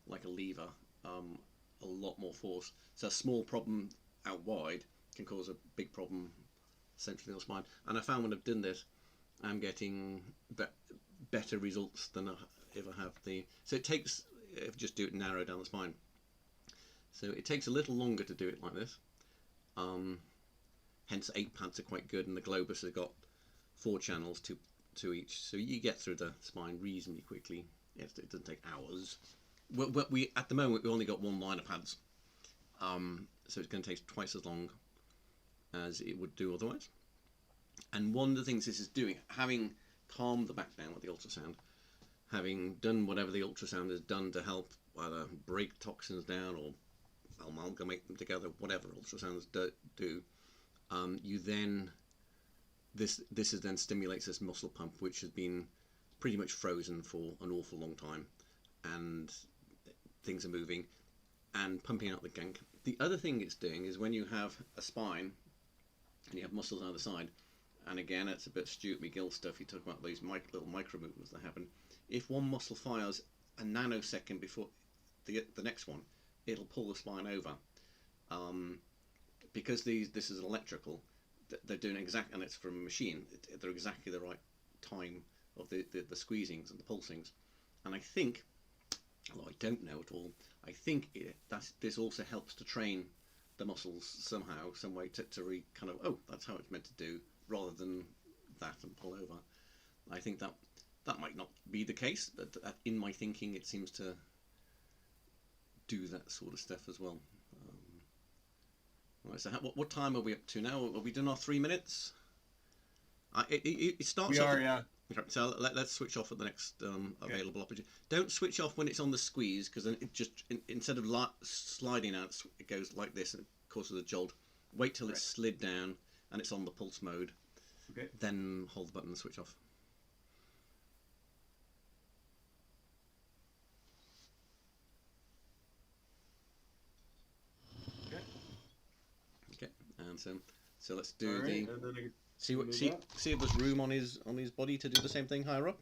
like a lever, a lot more force. So a small problem out wide can cause a big problem centrally on the spine. And I found when I've done this, I'm getting better results than if I have the. So it takes, if you just do it narrow down the spine. So it takes a little longer to do it like this. Hence 8 pads are quite good, and the Globus has got 4 channels, two each, so you get through the spine reasonably quickly. It doesn't take hours. We at the moment we only got 1 line of pads, so it's going to take twice as long as it would do otherwise. And one of the things this is doing, having calmed the back down with the ultrasound, having done whatever the ultrasound has done to help either break toxins down or amalgamate them together, whatever ultrasounds do, you then this is then stimulates this muscle pump, which has been pretty much frozen for an awful long time, and things are moving and pumping out the gunk. The other thing it's doing is when you have a spine and you have muscles on either side, and again it's a bit Stuart McGill stuff, you talk about these little micro movements that happen. If one muscle fires a nanosecond before the next one, it'll pull the spine over. Because this is electrical, they're doing exactly, and it's from a machine, they're exactly the right time of the squeezings and the pulsings. And I think, although I don't know at all, I think this also helps to train the muscles somehow, some way to kind of, oh, that's how it's meant to do, rather than that and pull over. I think that might not be the case, but in my thinking it seems to do that sort of stuff as well. Right, so what time are we up to now? Are we done our 3 minutes? It starts. We are, yeah. Okay, so let's switch off at the next available opportunity. Don't switch off when it's on the squeeze, because then it just instead of sliding out, it goes like this and it causes a jolt. Wait till it's slid down and it's on the pulse mode. Okay. Then hold the button and switch off. So let's do All right, the and then I see what move see up. see if there's room on his body to do the same thing higher up,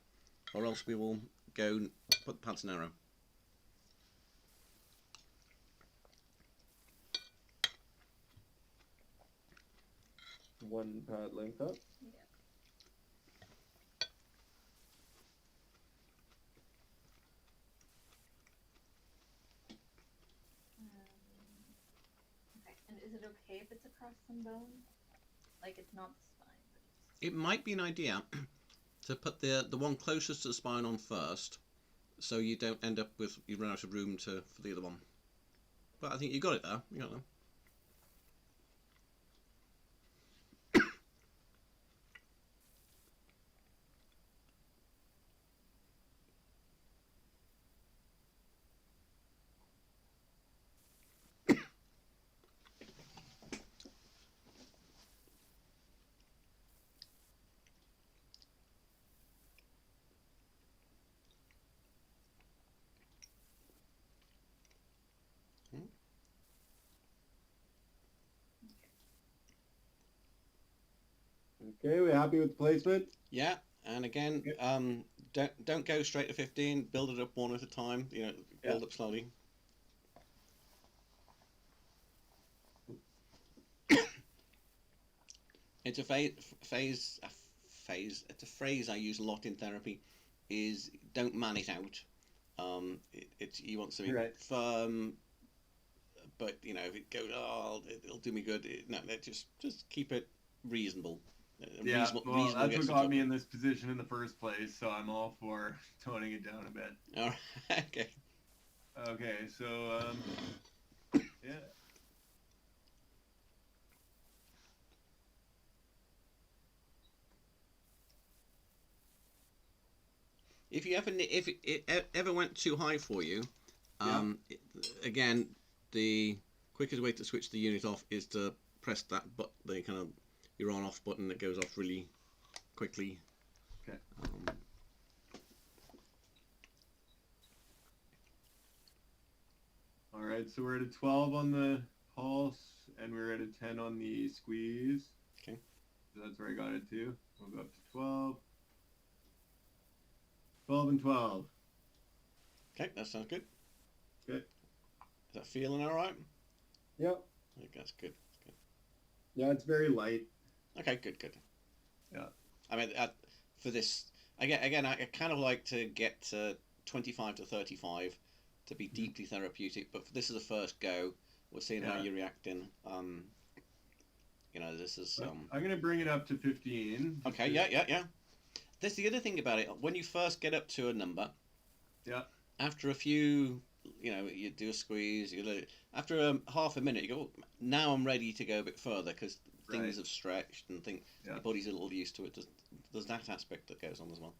or else we will go and put the pants narrow. One pad length up. Okay. And is it okay if it's across some bone? Like it's not the spine, but it's... It might be an idea to put the one closest to the spine on first, so you don't end up with you run out of room for the other one. But I think you got it there. You got it. Okay, we happy with the placement? Yeah, and again, don't go straight to 15. Build it up one at a time. You know, build up slowly. It's a phase. It's a phrase I use a lot in therapy. Is don't man it out. It's you want something firm, but you know if it goes, oh, it'll do me good. No, just keep it reasonable. Yeah, well, that's what gets got me in this position in the first place, so I'm all for toning it down a bit. All right. Okay. Okay, so, yeah. If it ever went too high for you, again, the quickest way to switch the unit off is to press that button, the kind of your on-off button that goes off really quickly. Okay. All right, so we're at a 12 on the pulse, and we're at a 10 on the squeeze. Okay. So that's where I got it to. We'll go up to 12. 12 and 12. Okay, that sounds good. Good. Is that feeling all right? Yep. I think that's good. That's Yeah, it's very light. good. Okay, good. Yeah. I mean, for this, again, I kind of like to get to 25 to 35 to be deeply therapeutic, but this is the first go. We're seeing how you're reacting. You know, this is. I'm gonna bring it up to 15. Okay. Yeah. That's the other thing about it. When you first get up to a number, after a few, you know, you do a squeeze. After half a minute, you go, oh, now I'm ready to go a bit further because things have stretched and your body's a little used to it. There's that aspect that goes on as well.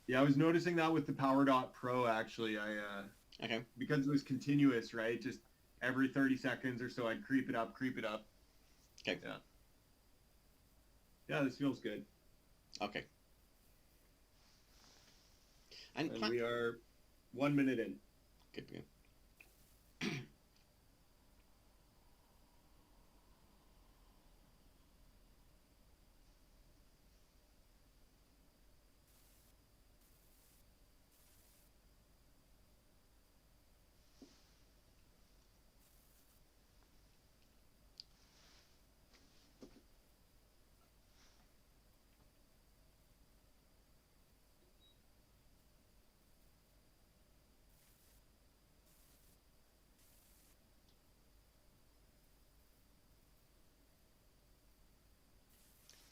Yeah, I was noticing that with the Power Dot Pro actually. Okay. Because it was continuous, right? Just every 30 seconds or so, I'd creep it up. Okay. Yeah. Yeah, this feels good. Okay. And we are 1 minute in. Good.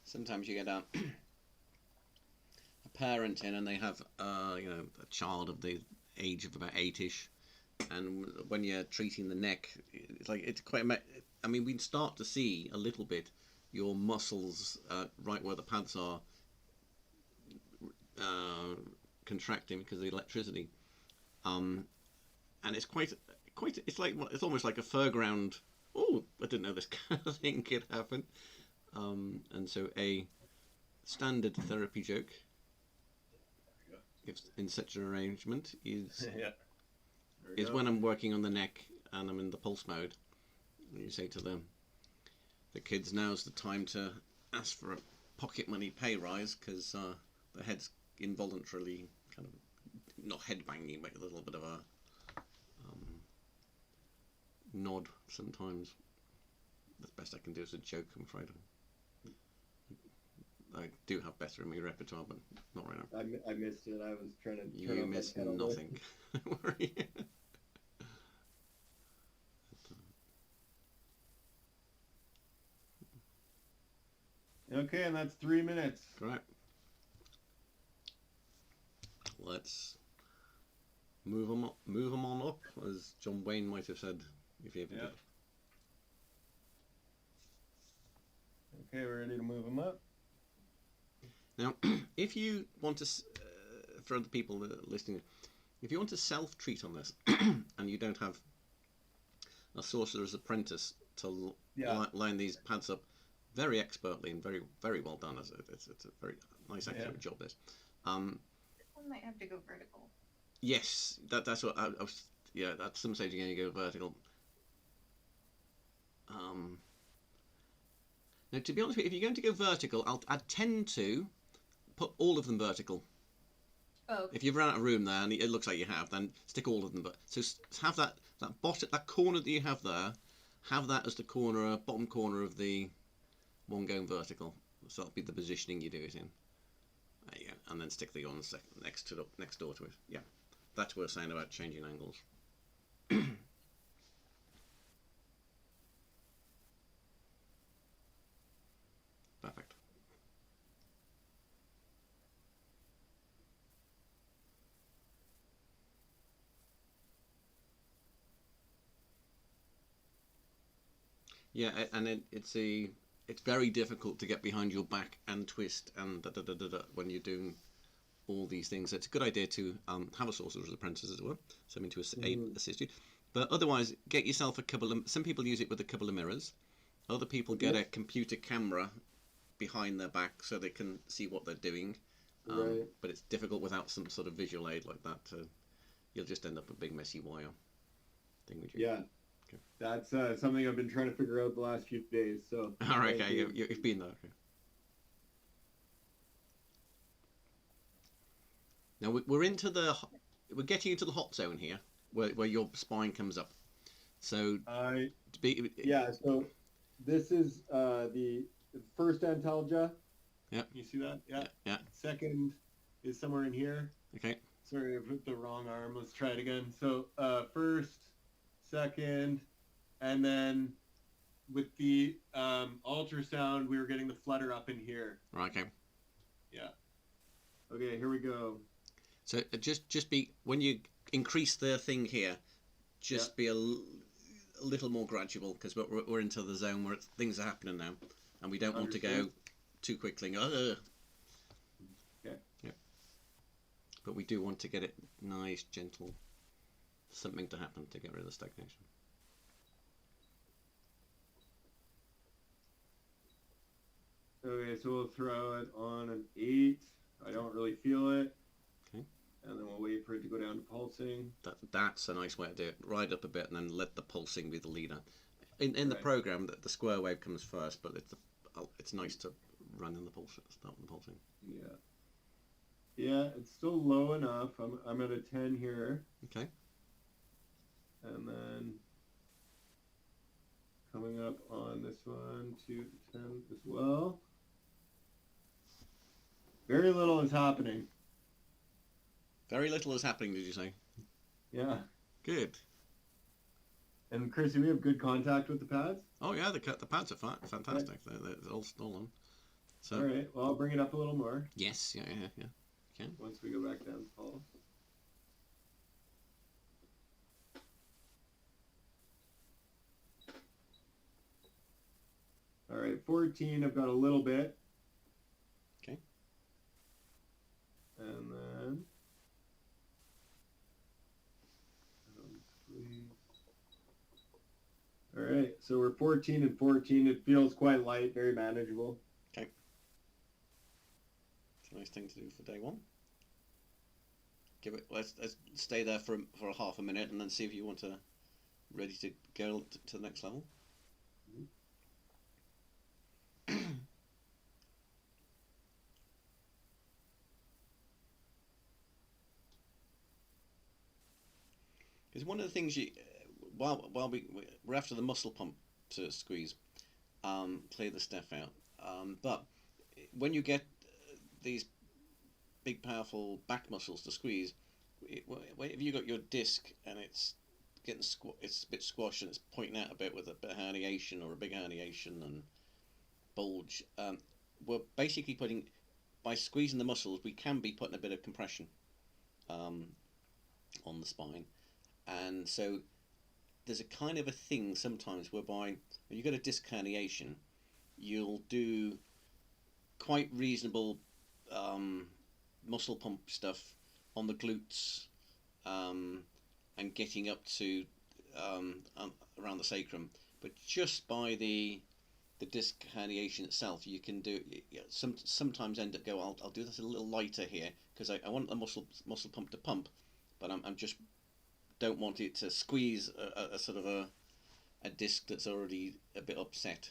Sometimes you get a parent in and they have you know, a child of the age of about 8ish, and when you're treating the neck, it's quite. I mean, we can start to see a little bit your muscles right where the pads are contracting because of the electricity, and it's quite. It's almost like a fairground. Oh, I didn't know this kind of thing could happen. And so a standard therapy joke, if in such an arrangement, is when I'm working on the neck and I'm in the pulse mode, and you say to the the kids, now's the time to ask for a pocket money pay rise, because the head's involuntarily kind of not head banging, but a little bit of a nod sometimes. That's best I can do as a joke, I'm afraid. I do have better in my repertoire, but not right now. I missed it. I was trying to. You miss nothing. Don't worry. Okay, and that's 3 minutes. Right. Let's move them on up, as John Wayne might have said, if he ever did. Okay, we're ready to move them up. Now, if you want to, for other people that are listening, if you want to self-treat on this, and you don't have a sorcerer's apprentice to line these pads up very expertly and very, very well done, it's a very nice, accurate job, this. One might have to go vertical. Yes, that's what I was. Yeah, at some stage you're going to go vertical. Now, to be honest with you, if you're going to go vertical, I tend to put all of them vertical. Oh, okay. If you've run out of room there, and it looks like you have, then stick all of them. But so have that bottom, that corner that you have there, have that as the bottom corner of the one going vertical. So that'll be the positioning you do it in. There you go. And then stick the one next door to it. Yeah, that's what we're saying about changing angles. Perfect. Yeah, and it's very difficult to get behind your back and twist and when you're doing all these things. So it's a good idea to have a sorcerer's apprentice as well, something to assist you. But otherwise, get yourself a couple of. Some people use it with a couple of mirrors. Other people get a computer camera behind their back so they can see what they're doing. Right. But it's difficult without some sort of visual aid like that. You'll just end up with a big messy wire thing. Would you? Yeah. Okay. That's something I've been trying to figure out the last few days. So. All right. Okay. You've been there. Okay. Now we're getting into the hot zone here, where your spine comes up. So. So this is the first antalgia. Yeah. You see that? Yeah. Yeah. Second is somewhere in here. Okay. Sorry, I put the wrong arm. Let's try it again. So first, second, and then with the ultrasound, we were getting the flutter up in here. Right. Okay. Yeah. Okay, here we go. So just be, when you increase the thing here, just be a little more gradual, because we're into the zone where things are happening now, and we don't want to go too quickly. Okay. Yeah. But we do want to get it nice, gentle, something to happen to get rid of the stagnation. Okay, so we'll throw it on an 8. I don't really feel it. Okay. And then we'll wait for it to go down to pulsing. That's a nice way to do it. Ride up a bit and then let the pulsing be the leader. In the program, the square wave comes first, but it's nice to run in the pulsing, start with the pulsing. Yeah. Yeah, it's still low enough. I'm at a 10 here. Okay. And then coming up on this one to 10 as well. Very little is happening. Very little is happening, did you say? Yeah. Good. And Chrissy, we have good contact with the pads? Oh yeah, the pads are fantastic. They're all on. So. All right. Well, I'll bring it up a little more. Yes. Yeah. Can. Once we go back down to pulse. All right, 14. I've got a little bit. Okay. And then. All right, so we're 14 and 14. It feels quite light, very manageable. Okay. It's a nice thing to do for day one. Let's stay there for a half a minute and then see if you want to ready to go to the next level. It's one of the things you, while we're after the muscle pump to squeeze, clear the stuff out. But when you get these big, powerful back muscles to squeeze, if you got your disc and it's getting it's a bit squashed and it's pointing out a bit with a bit of herniation or a big herniation and bulge, we're basically putting, by squeezing the muscles, we can be putting a bit of compression on the spine. And so there's a kind of a thing sometimes whereby when you get a disc herniation, you'll do quite reasonable muscle pump stuff on the glutes and getting up to around the sacrum, but just by the disc herniation itself, you can do sometimes end up I'll do this a little lighter here because I want the muscle pump to pump, but I'm just don't want it to squeeze a sort of a disc that's already a bit upset.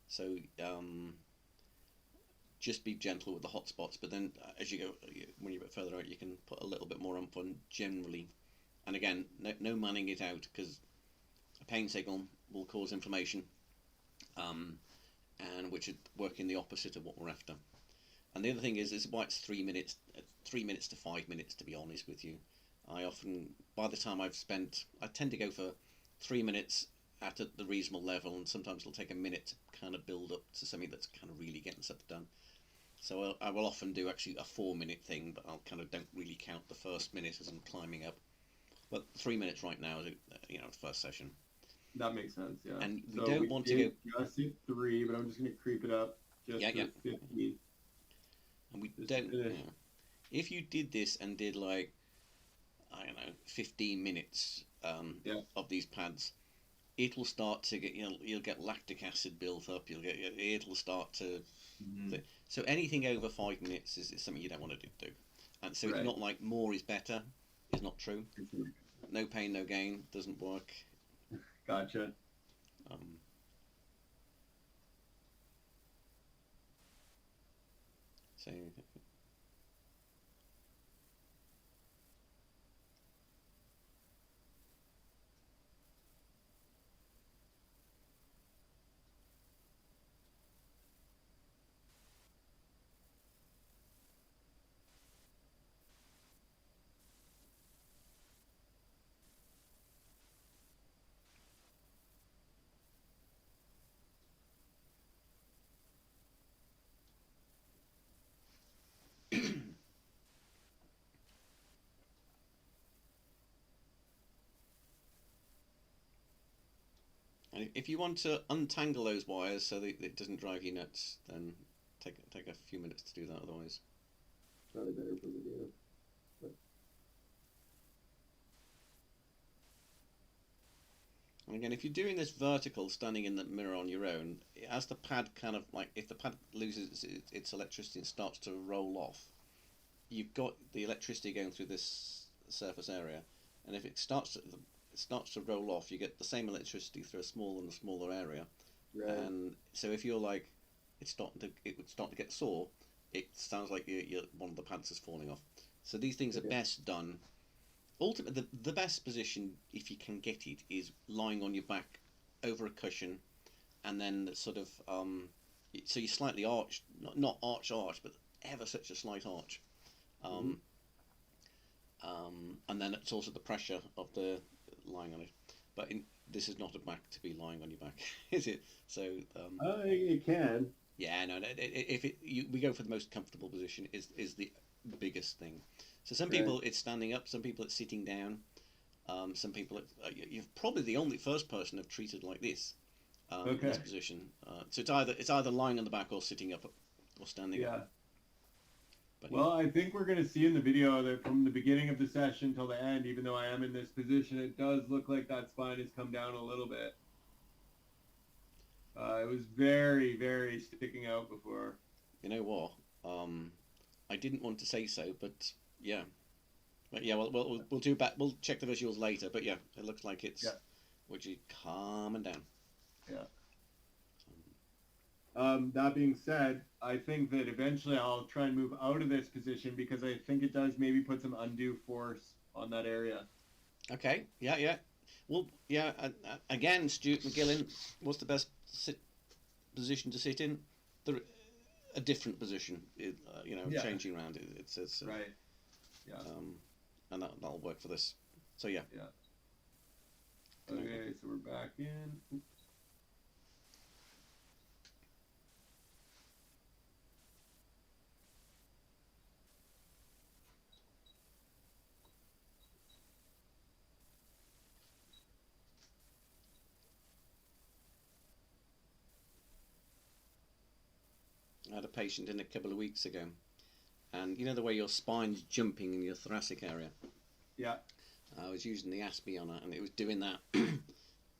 So just be gentle with the hot spots, but then as you go, when you're a bit further out, you can put a little bit more on generally. And again, no manning it out, because a pain signal will cause inflammation, and which would work in the opposite of what we're after. And the other thing is why it's 3 minutes to 5 minutes, to be honest with you. I often, by the time I tend to go for 3 minutes at the reasonable level, and sometimes it'll take a minute to kind of build up to something that's kind of really getting stuff done. So I will often do actually a 4 minute thing, but I'll kind of don't really count the first minute as I'm climbing up. But 3 minutes right now is, the first session. That makes sense, yeah. And we don't want to go just hit 3, but I'm just going to creep it up just to 50. And we don't. If you did this and did like, I don't know, 15 minutes of these pads, it'll start to get, you'll get lactic acid built up. It'll start to. So anything over 5 minutes is something you don't want to do. And so it's not like more is better. It's not true. No pain, no gain doesn't work. Gotcha. So. And if you want to untangle those wires so that it doesn't drive you nuts, then take a few minutes to do that. Otherwise, probably better for video. But... And again, if you're doing this vertical, standing in the mirror on your own, as the pad kind of like, if the pad loses its electricity and starts to roll off, you've got the electricity going through this surface area, and if it starts to roll off, you get the same electricity through a smaller and smaller area. Right. And so if you're like, it would start to get sore, it sounds like one of the pads is falling off. So these things are best done. Ultimately, the best position, if you can get it, is lying on your back over a cushion, and then sort of so you're slightly arched, not arch, but ever such a slight arch. And then it's also the pressure of the lying on it. But this is not a back to be lying on your back, is it? So it can. Yeah, no. We go for the most comfortable position is the biggest thing. So some people it's standing up, some people it's sitting down, some people you're probably the only first person I've treated like this. In this position. So it's either lying on the back or sitting up or standing up. But, well, I think we're going to see in the video that from the beginning of the session till the end, even though I am in this position, it does look like that spine has come down a little bit. It was very, very sticking out before. You know what? I didn't want to say so, but yeah. But yeah, we'll do back. We'll check the visuals later. But yeah, it looks like it's which is calming down. Yeah. That being said, I think that eventually I'll try and move out of this position because I think it does maybe put some undue force on that area. Okay. Yeah. Yeah. Well, yeah. Again, Stuart McGillen, what's the best position to sit in? There, a different position. Yeah. Changing around. It's Right. Yeah. And that'll work for this. So yeah. Yeah. Okay, so we're back in. I had a patient in a couple of weeks ago, and you know the way your spine's jumping in your thoracic area. Yeah. I was using the ASPI on it, and it was doing that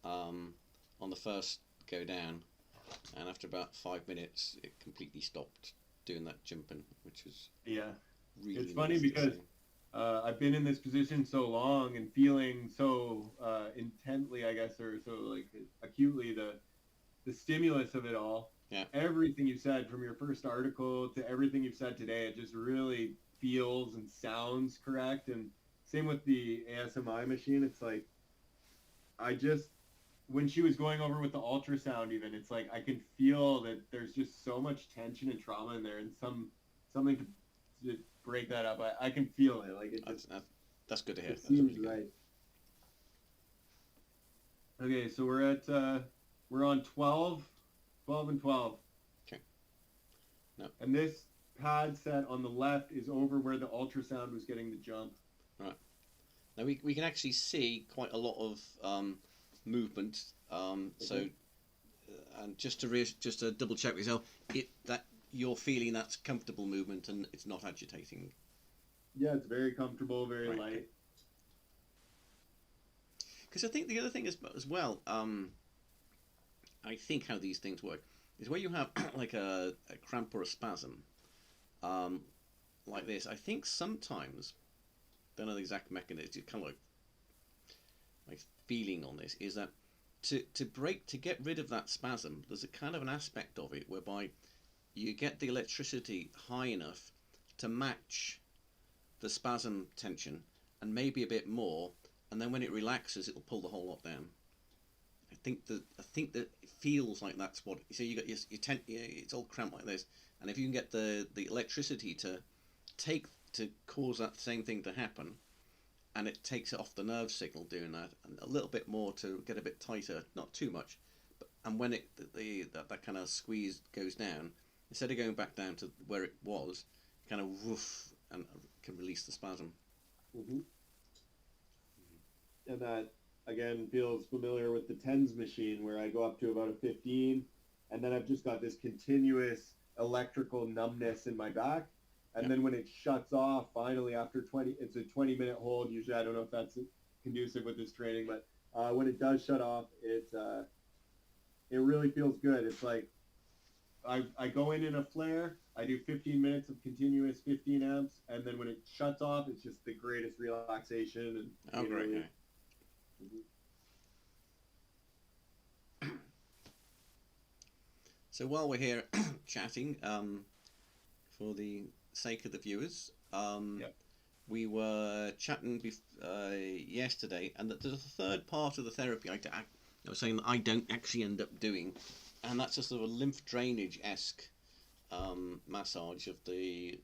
on the first go down, and after about 5 minutes, it completely stopped doing that jumping, which was Yeah. really. It's funny nice to because see. I've been in this position so long and feeling so intently, I guess, or so like acutely the stimulus of it all. Yeah. Everything you said from your first article to everything you've said today, it just really feels and sounds correct. And same with the ASMI machine. It's like, when she was going over with the ultrasound, even, it's like I can feel that there's just so much tension and trauma in there, and something to break that up. I can feel it. Like That's good to hear. It That's seems really good. right. Okay, so we're on 12 and 12. Okay. No. And this pad set on the left is over where the ultrasound was getting the jump. Right. Now we can actually see quite a lot of movement. So, and just to double check with yourself, that you're feeling that's comfortable movement and it's not agitating. Yeah, it's very comfortable, very Right. light. Because I think the other thing is as well. I think how these things work is where you have like a cramp or a spasm, like this. I think sometimes, don't know the exact mechanism. It's kind of like my feeling on this is that to get rid of that spasm, there's a kind of an aspect of it whereby you get the electricity high enough to match the spasm tension and maybe a bit more, and then when it relaxes, it'll pull the whole lot down. I think that it feels like that's what. So you got it's all cramped like this, and if you can get the electricity to cause that same thing to happen, and it takes it off the nerve signal doing that, and a little bit more to get a bit tighter, not too much, and when that kind of squeeze goes down, instead of going back down to where it was, kind of woof and can release the spasm. Mm-hmm. And that, again, feels familiar with the TENS machine, where I go up to about a 15, and then I've just got this continuous electrical numbness in my back. And then when it shuts off, finally, after 20, it's a 20-minute hold. Usually, I don't know if that's conducive with this training, but when it does shut off, it really feels good. It's like I go in a flare, I do 15 minutes of continuous 15 amps, and then when it shuts off, it's just the greatest relaxation. And Great. really, So while we're here chatting, for the sake of the viewers, we were chatting yesterday, and there's a third part of the therapy I was saying that I don't actually end up doing, and that's a sort of a lymph drainage-esque massage of the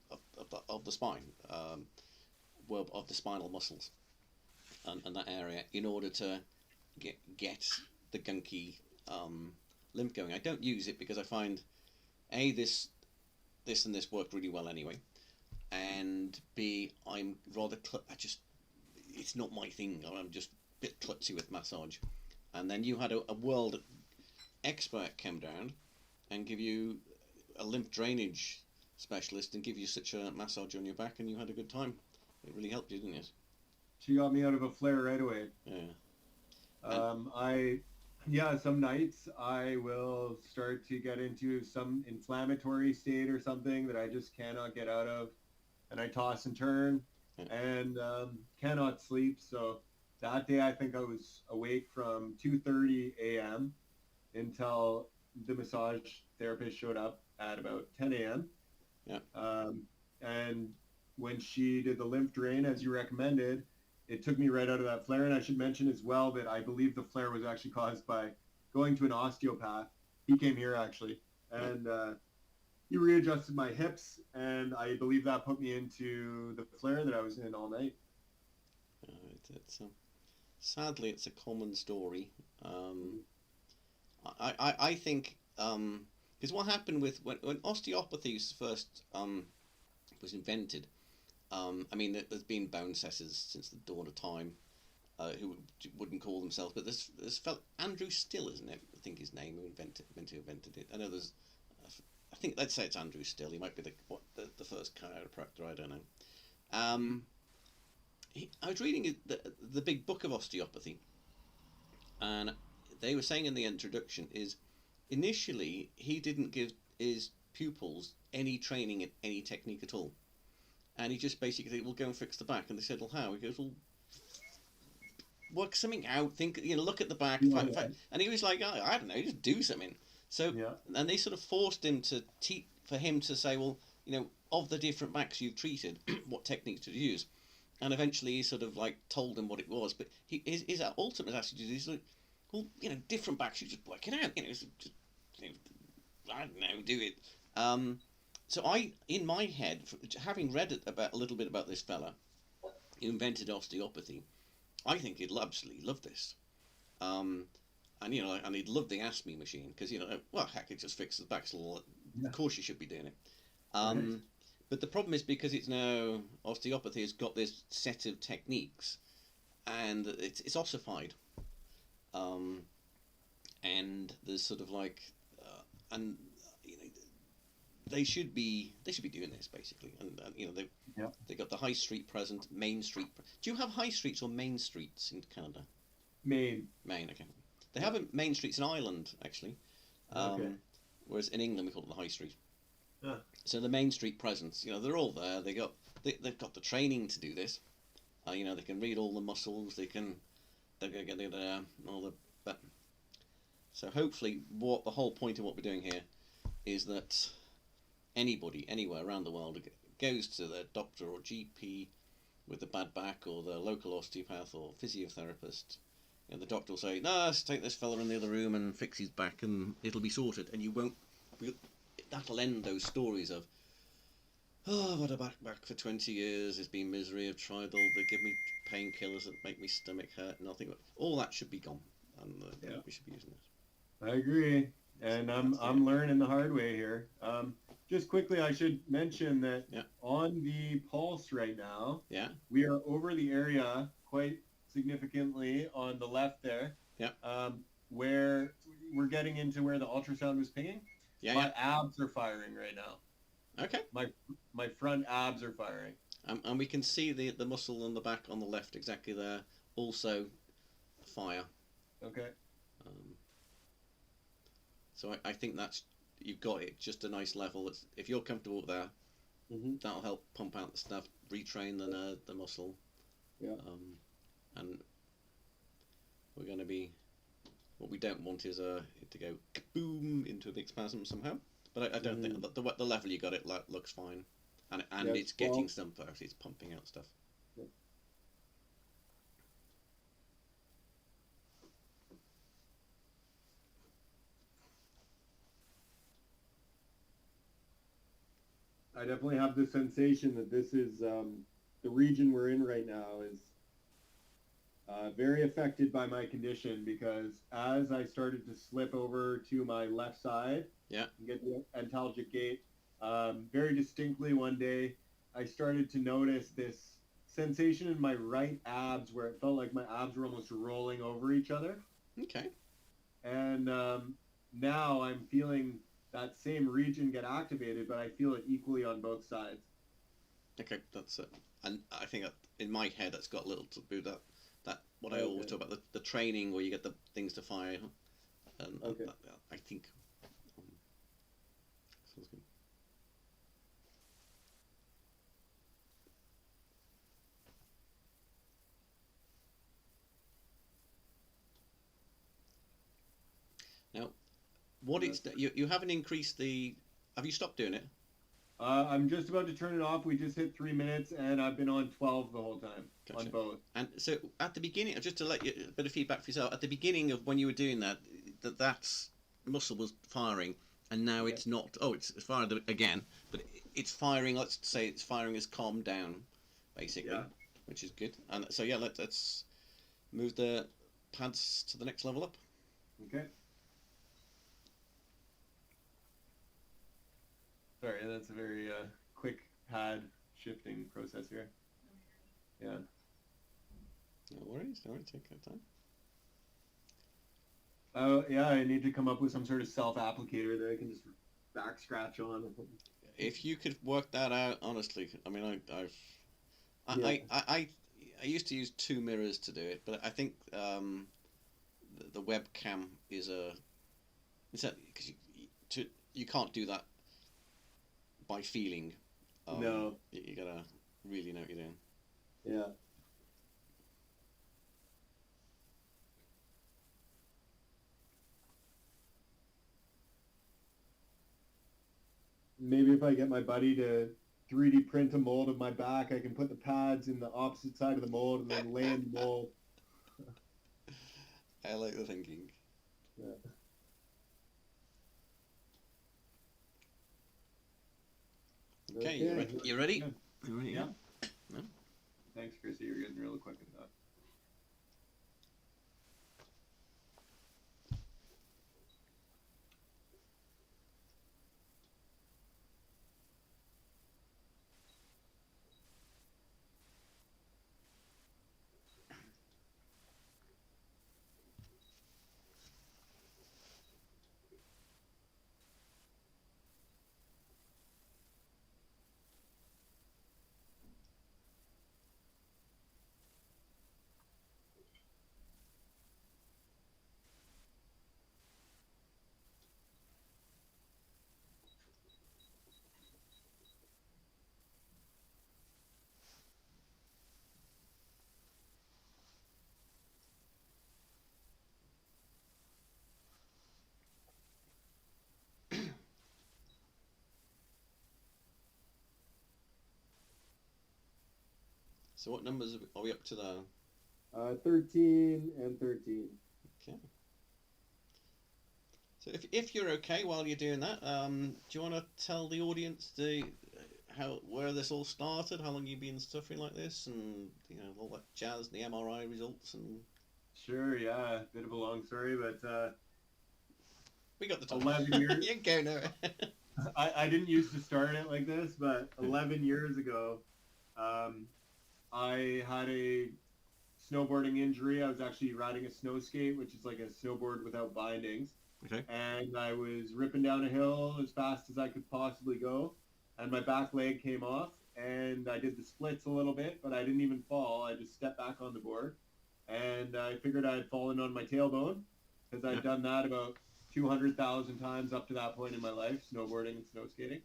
spine, of the spinal muscles, and that area, in order to get the gunky lymph going. I don't use it because I find this and this worked really well anyway, and B, I'm rather it's not my thing. I'm just a bit klutzy with massage. And then you had a world expert come down and give you a lymph drainage specialist and give you such a massage on your back, and you had a good time. It really helped you, didn't it? she got me out of a flare right away. Yeah. Some nights I will start to get into some inflammatory state or something that I just cannot get out of, and I toss and turn and cannot sleep. So that day I think I was awake from 2:30 a.m. until the massage therapist showed up at about 10 a.m. Yeah. And when she did the lymph drain, as you recommended, it took me right out of that flare. And I should mention as well that I believe the flare was actually caused by going to an osteopath. He came here actually, and he readjusted my hips, and I believe that put me into the flare that I was in all night. Sadly, it's a common story. I think because what happened with when osteopathy first was invented, I mean, there's been bone setters since the dawn of time who wouldn't call themselves, but this fellow Andrew Still, isn't it? I think his name who invented it. I know there's, I think let's say it's Andrew Still. He might be the first chiropractor. I don't know. I was reading the big book of osteopathy, and they were saying in the introduction is initially he didn't give his pupils any training in any technique at all, and he just basically said, "We'll go and fix the back." And they said, "Well, how?" He goes, "Well, work something out. Think, look at the back." And he was like, "I don't know, just do something." So, and they sort of forced him to for him to say, "Well, of the different backs you've treated, what techniques to use." And eventually he sort of like told them what it was, but his ultimate attitude is like, well, different backs, you just work it out, just, I don't know, do it. So in my head, having read a little bit about this fella who invented osteopathy, I think he'd absolutely love this. And he'd love the Ask Me machine, because, well, heck, it just fixes the backs. Of course you should be doing it. Right. But the problem is because it's now osteopathy has got this set of techniques, and it's ossified, and there's sort of like, they should be doing this basically, and they got the high street present, main street. Do you have high streets or main streets in Canada? Main. Okay. They have main streets in Ireland actually, whereas in England we call it the high street. So the main street presence, they're all there. They've got the training to do this. They can read all the muscles. They're going to get all the. But so hopefully, the whole point of what we're doing here is that anybody anywhere around the world goes to their doctor or GP with a bad back, or their local osteopath or physiotherapist, and the doctor will say, "No, let's take this fella in the other room and fix his back, and it'll be sorted." And you won't. That'll end those stories of, "Oh, I've had a back for 20 years, it's been misery, I've tried they give me painkillers that make me stomach hurt, nothing." All that should be gone, and we should be using this. I agree, and I'm learning the hard way here. Just quickly, I should mention that on the pulse right now, we are over the area quite significantly on the left there, where we're getting into where the ultrasound was pinging. My abs are firing right now. Okay. My front abs are firing. And we can see the muscle on the back on the left exactly there. Also, fire. Okay. So I think you've got it just a nice level. If you're comfortable there, that'll help pump out the stuff, retrain the muscle. Yeah. And we're going to be. What we don't want is it to go boom into a big spasm somehow. But I don't think the level you got it looks fine, and it's getting some first. It's pumping out stuff. Yeah. I definitely have the sensation that this is the region we're in right now is very affected by my condition, because as I started to slip over to my left side and get the antalgic gait, very distinctly one day I started to notice this sensation in my right abs where it felt like my abs were almost rolling over each other. Okay. And now I'm feeling that same region get activated, but I feel it equally on both sides. Okay, that's it. And I think that in my head that's got a little to do that what I always talk about, the training where you get the things to fire. And I think sounds good. Now, what it's you haven't increased the. Have you stopped doing it? I'm just about to turn it off. We just hit 3 minutes, and I've been on 12 the whole time Gotcha. on both. And so at the beginning, just to let you a bit of feedback for yourself, at the beginning of when you were doing that, that muscle was firing, and now it's not. Oh, it's fired again, but it's firing. Let's say it's firing has calmed down, basically, which is good. And so yeah, let's move the pads to the next level up. Okay. Sorry, that's a very quick pad shifting process here. Yeah. No worries. Take your time. Oh, yeah, I need to come up with some sort of self-applicator that I can just back scratch on. If you could work that out, honestly, I mean, I used to use 2 mirrors to do it, but I think the webcam is because you can't do that by feeling. No. You gotta really know what you're doing. Yeah. Maybe if I get my buddy to 3D print a mold of my back, I can put the pads in the opposite side of the mold and then lay in the mold. I like the thinking. Yeah. Okay, you ready? You ready? Yeah. You ready? Yeah. No? Thanks, Chrissy. You're getting real quick at that. So what numbers are we up to there? 13 and 13. Okay. So if you're okay while you're doing that, do you want to tell the audience where this all started, how long you've been suffering like this, and all that jazz, the MRI results, and Sure, yeah. Bit of a long story, but we got the time. 11 years. You can go now. I didn't used to start it like this, but 11 years ago, I had a snowboarding injury. I was actually riding a snow skate, which is like a snowboard without bindings. Okay. And I was ripping down a hill as fast as I could possibly go, and my back leg came off, and I did the splits a little bit, but I didn't even fall. I just stepped back on the board, and I figured I had fallen on my tailbone, because I'd done that about 200,000 times up to that point in my life, snowboarding and snow skating.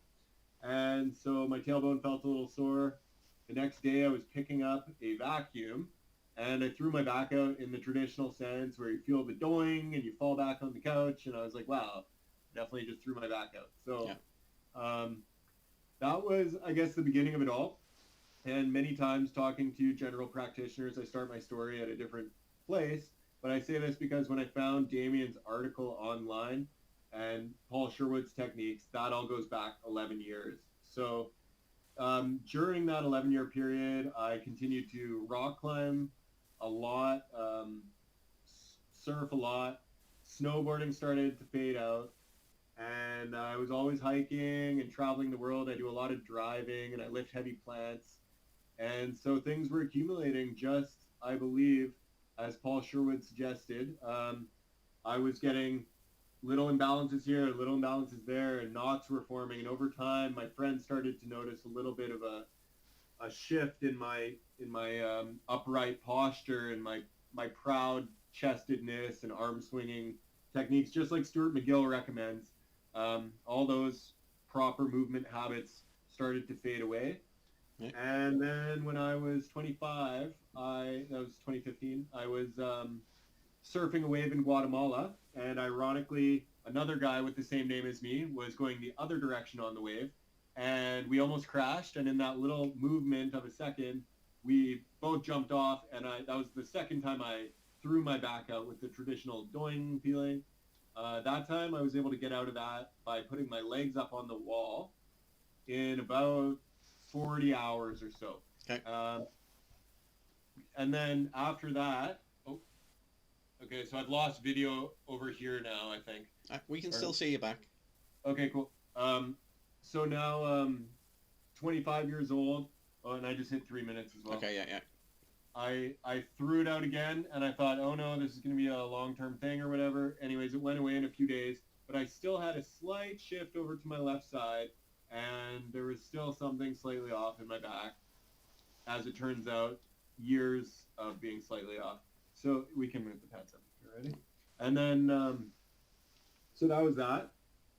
And so my tailbone felt a little sore. The next day I was picking up a vacuum, and I threw my back out in the traditional sense where you feel the doing and you fall back on the couch, and I was like, wow, definitely just threw my back out. So that was, I guess, the beginning of it all. And many times talking to general practitioners, I start my story at a different place. But I say this because when I found Damien's article online and Paul Sherwood's techniques, that all goes back 11 years. So during that 11-year period, I continued to rock climb a lot, surf a lot, snowboarding started to fade out, and I was always hiking and traveling the world. I do a lot of driving, and I lift heavy plants. And so things were accumulating just, I believe, as Paul Sherwood suggested. I was getting little imbalances here, little imbalances there, and knots were forming. And over time, my friends started to notice a little bit of a shift in my upright posture and my proud chestedness and arm swinging techniques, just like Stuart McGill recommends. All those proper movement habits started to fade away. Yeah. And then when I was 25, that was 2015, I was surfing a wave in Guatemala, and ironically, another guy with the same name as me was going the other direction on the wave, and we almost crashed. And in that little movement of a second, we both jumped off, and that was the second time I threw my back out with the traditional doing feeling. That time I was able to get out of that by putting my legs up on the wall in about 40 hours or so. Okay. And then after that, okay, so I've lost video over here now, I think. We can still see you back. Okay, cool. So now 25 years old. Oh, and I just hit 3 minutes as well. Okay, yeah. I threw it out again, and I thought, oh no, this is going to be a long-term thing or whatever. Anyways, it went away in a few days, but I still had a slight shift over to my left side, and there was still something slightly off in my back. As it turns out, years of being slightly off. So we can move the pads up if you're ready. And then, so that was that.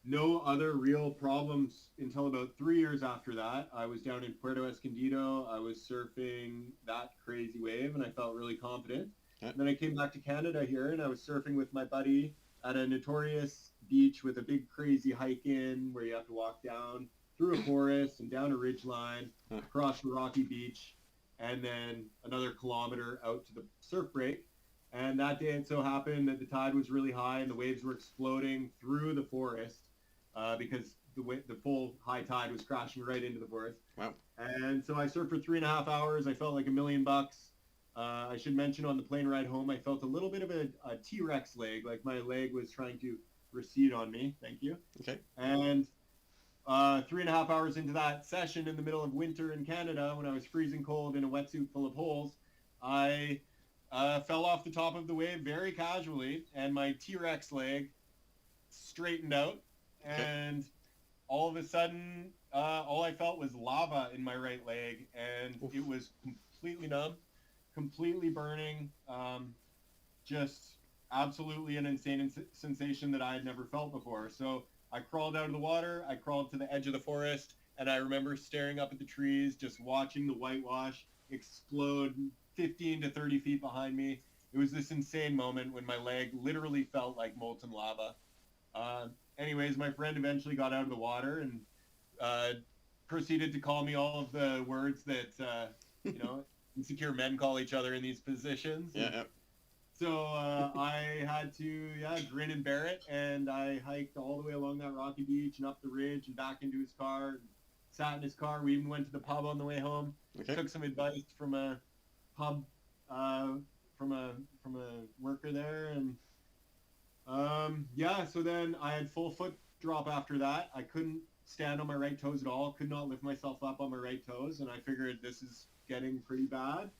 No other real problems until about 3 years after that. I was down in Puerto Escondido. I was surfing that crazy wave, and I felt really confident. Okay. And then I came back to Canada here, and I was surfing with my buddy at a notorious beach with a big crazy hike in where you have to walk down through a forest and down a ridge line, across the rocky beach, and then another kilometer out to the surf break. And that day it so happened that the tide was really high and the waves were exploding through the forest because the full high tide was crashing right into the forest. Wow. And so I surfed for 3.5 hours. I felt like $1 million. I should mention on the plane ride home, I felt a little bit of a T-Rex leg, like my leg was trying to recede on me. Thank you. Okay. And 3.5 hours into that session in the middle of winter in Canada, when I was freezing cold in a wetsuit full of holes, I fell off the top of the wave very casually, and my T-Rex leg straightened out, and all of a sudden, all I felt was lava in my right leg, and it was completely numb, completely burning, just absolutely an insane sensation that I had never felt before. So I crawled out of the water, I crawled to the edge of the forest, and I remember staring up at the trees, just watching the whitewash explode 15 to 30 feet behind me. It was this insane moment when my leg literally felt like molten lava. Anyways, my friend eventually got out of the water and proceeded to call me all of the words that, insecure men call each other in these positions. Yeah. So I had to, grin and bear it, and I hiked all the way along that rocky beach and up the ridge and back into his car, and sat in his car. We even went to the pub on the way home. Okay. Took some advice from a pub, from a worker there, and so then I had full foot drop after that. I couldn't stand on my right toes at all, could not lift myself up on my right toes, and I figured this is getting pretty bad.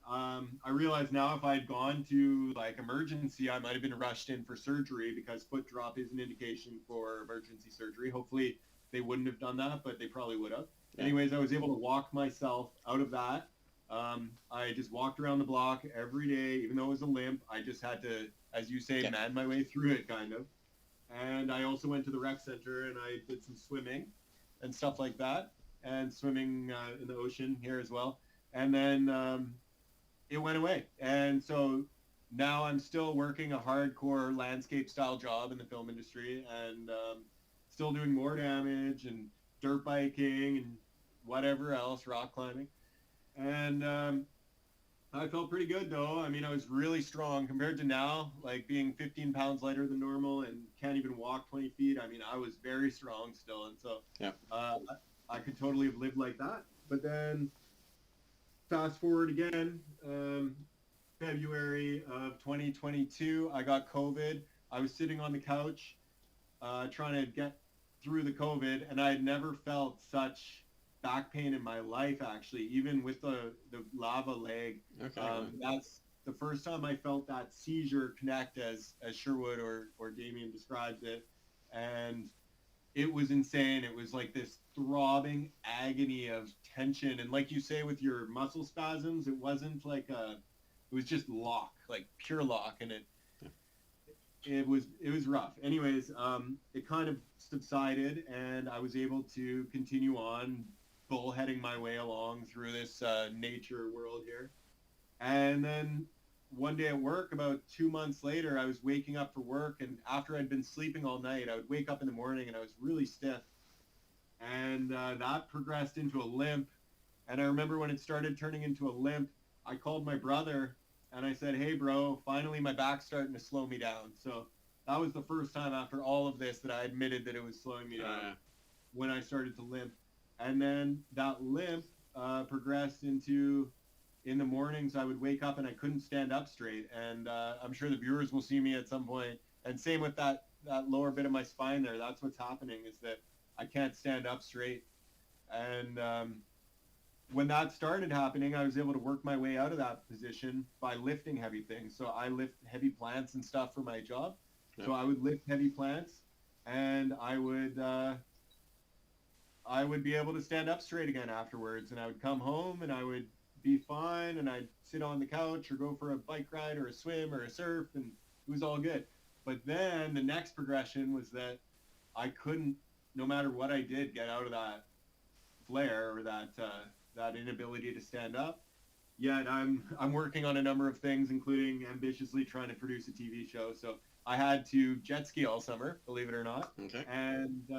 I realize now if I had gone to like emergency, I might have been rushed in for surgery, because foot drop is an indication for emergency surgery. Hopefully they wouldn't have done that, but they probably would have. Yeah. Anyways, I was able to walk myself out of that. I just walked around the block every day, even though it was a limp. I just had to, as you say, man my way through it, kind of. And I also went to the rec center and I did some swimming and stuff like that, and swimming in the ocean here as well. And then it went away. And so now I'm still working a hardcore landscape style job in the film industry, and still doing more damage and dirt biking and whatever else, rock climbing. And I felt pretty good though. I mean, I was really strong compared to now, like being 15 pounds lighter than normal and can't even walk 20 feet. I mean, I was very strong still. And so I could totally have lived like that. But then fast forward again, February of 2022, I got COVID. I was sitting on the couch trying to get through the COVID, and I had never felt such back pain in my life, actually, even with the lava leg. Okay. That's the first time I felt that seizure connect, as Sherwood or Damien describes it. And it was insane. It was like this throbbing agony of tension. And like you say, with your muscle spasms, it wasn't like it was just lock, like pure lock. And it was rough. Anyways, it kind of subsided, and I was able to continue on bullheading my way along through this nature world here. And then one day at work, about 2 months later, I was waking up for work, and after I'd been sleeping all night, I would wake up in the morning and I was really stiff. and that progressed into a limp. And I remember when it started turning into a limp, I called my brother and I said, "Hey, bro, finally my back's starting to slow me down." So that was the first time after all of this that I admitted that it was slowing me down when I started to limp. And then that limp progressed into, in the mornings, I would wake up and I couldn't stand up straight. And I'm sure the viewers will see me at some point. And same with that lower bit of my spine there. That's what's happening, is that I can't stand up straight. And when that started happening, I was able to work my way out of that position by lifting heavy things. So I lift heavy plants and stuff for my job. Yep. So I would lift heavy plants, and I would be able to stand up straight again afterwards. And I would come home and I would be fine, and I'd sit on the couch or go for a bike ride or a swim or a surf, and it was all good. But then the next progression was that I couldn't, no matter what I did, get out of that flare or that inability to stand up. Yet I'm working on a number of things, including ambitiously trying to produce a TV show. So I had to jet ski all summer, believe it or not. Okay. And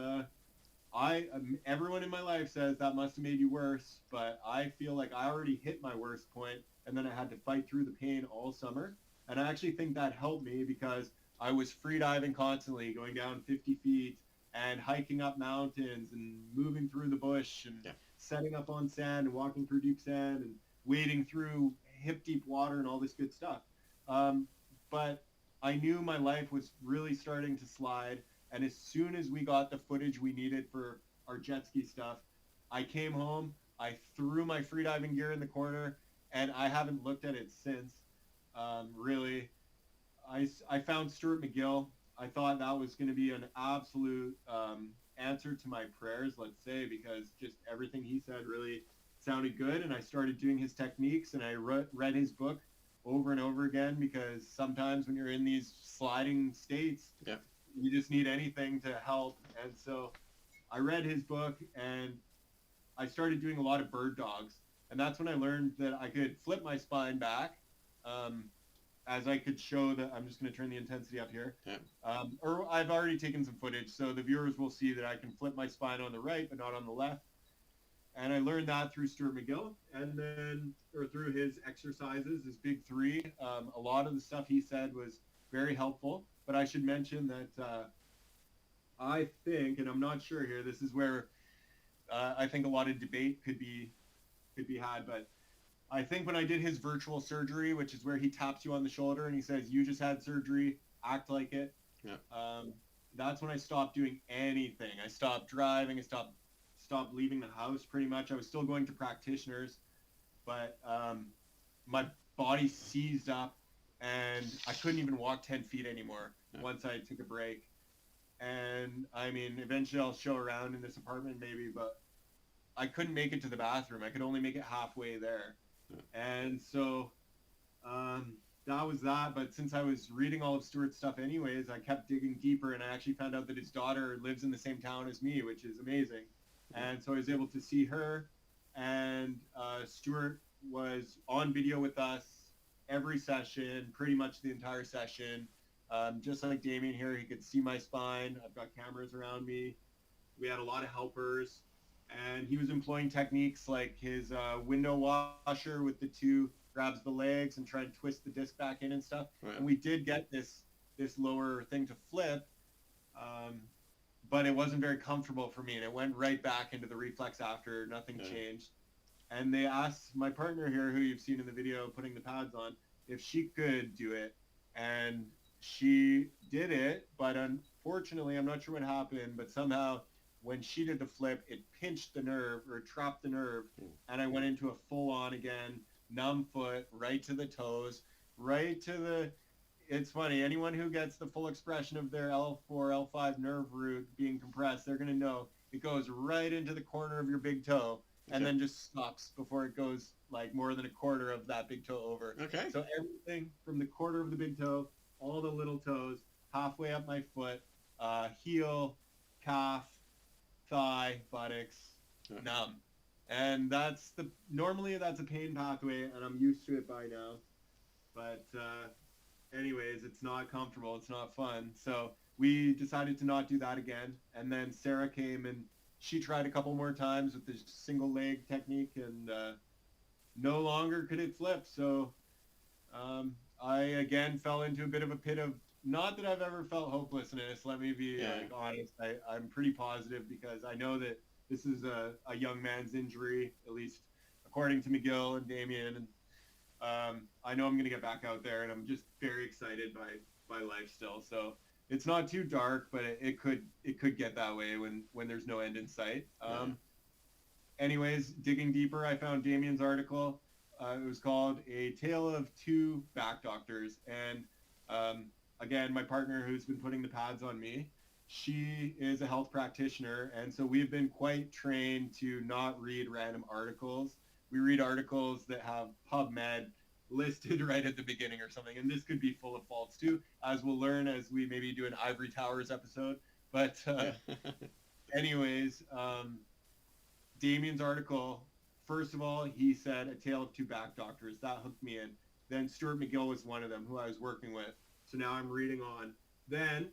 everyone in my life says that must have made you worse, but I feel like I already hit my worst point, and then I had to fight through the pain all summer. And I actually think that helped me, because I was free diving constantly, going down 50 feet and hiking up mountains and moving through the bush and setting up on sand and walking through deep sand and wading through hip deep water and all this good stuff. But I knew my life was really starting to slide. And as soon as we got the footage we needed for our jet ski stuff, I came home, I threw my freediving gear in the corner, and I haven't looked at it since. Really, I found Stuart McGill. I thought that was going to be an absolute answer to my prayers, let's say, because just everything he said really sounded good. And I started doing his techniques, and I read his book over and over again, because sometimes when you're in these sliding states, you just need anything to help. And so I read his book, and I started doing a lot of bird dogs. And that's when I learned that I could flip my spine back, as I could show that. I'm just going to turn the intensity up here. Or I've already taken some footage, so the viewers will see that I can flip my spine on the right, but not on the left. And I learned that through Stuart McGill, and then, or through his exercises, his big three. A lot of the stuff he said was very helpful. But I should mention that I think, and I'm not sure here, this is where I think a lot of debate could be had, but I think when I did his virtual surgery, which is where he taps you on the shoulder and he says, "You just had surgery, act like it." That's when I stopped doing anything. I stopped driving. I stopped leaving the house pretty much. I was still going to practitioners, but my body seized up, and I couldn't even walk 10 feet anymore once I took a break. And I mean, eventually I'll show around in this apartment maybe, but I couldn't make it to the bathroom. I could only make it halfway there. And so that was that. But since I was reading all of Stuart's stuff anyways, I kept digging deeper, and I actually found out that his daughter lives in the same town as me, which is amazing. And so I was able to see her, and Stuart was on video with us every session, pretty much the entire session. Just like Damien here, he could see my spine. I've got cameras around me. We had a lot of helpers, and he was employing techniques like his window washer with the two, grabs the legs and try and twist the disc back in and stuff. And we did get this lower thing to flip, but it wasn't very comfortable for me, and it went right back into the reflex after. Nothing changed. And they asked my partner here, who you've seen in the video putting the pads on, if she could do it, and she did it. But unfortunately, I'm not sure what happened, but somehow when she did the flip, it pinched the nerve, or trapped the nerve, and I went into a full-on again, numb foot, right to the toes, right to the... It's funny, anyone who gets the full expression of their L4, L5 nerve root being compressed, they're going to know it goes right into the corner of your big toe, and then just stops before it goes like more than a quarter of that big toe over. So everything from the quarter of the big toe, all the little toes, halfway up my foot, heel, calf, thigh, buttocks, numb. And normally that's a pain pathway, and I'm used to it by now. But anyways, it's not comfortable, it's not fun. So we decided to not do that again. And then Sarah came and she tried a couple more times with this single leg technique, and no longer could it flip. So I again fell into a bit of a pit of, not that I've ever felt hopelessness. Let me be like, honest. I'm pretty positive, because I know that this is a young man's injury, at least according to McGill and Damien. And I know I'm going to get back out there, and I'm just very excited by life still. So it's not too dark, but it could get that way when there's no end in sight. Anyways, digging deeper, I found Damien's article. It was called A Tale of Two Back Doctors. And again, my partner who's been putting the pads on me, she is a health practitioner. And so we've been quite trained to not read random articles. We read articles that have PubMed listed right at the beginning or something. And this could be full of faults too, as we'll learn as we maybe do an Ivory Towers episode. But anyways, Damien's article, first of all, he said A Tale of Two Back Doctors. That hooked me in. Then Stuart McGill was one of them who I was working with. So now I'm reading on. Then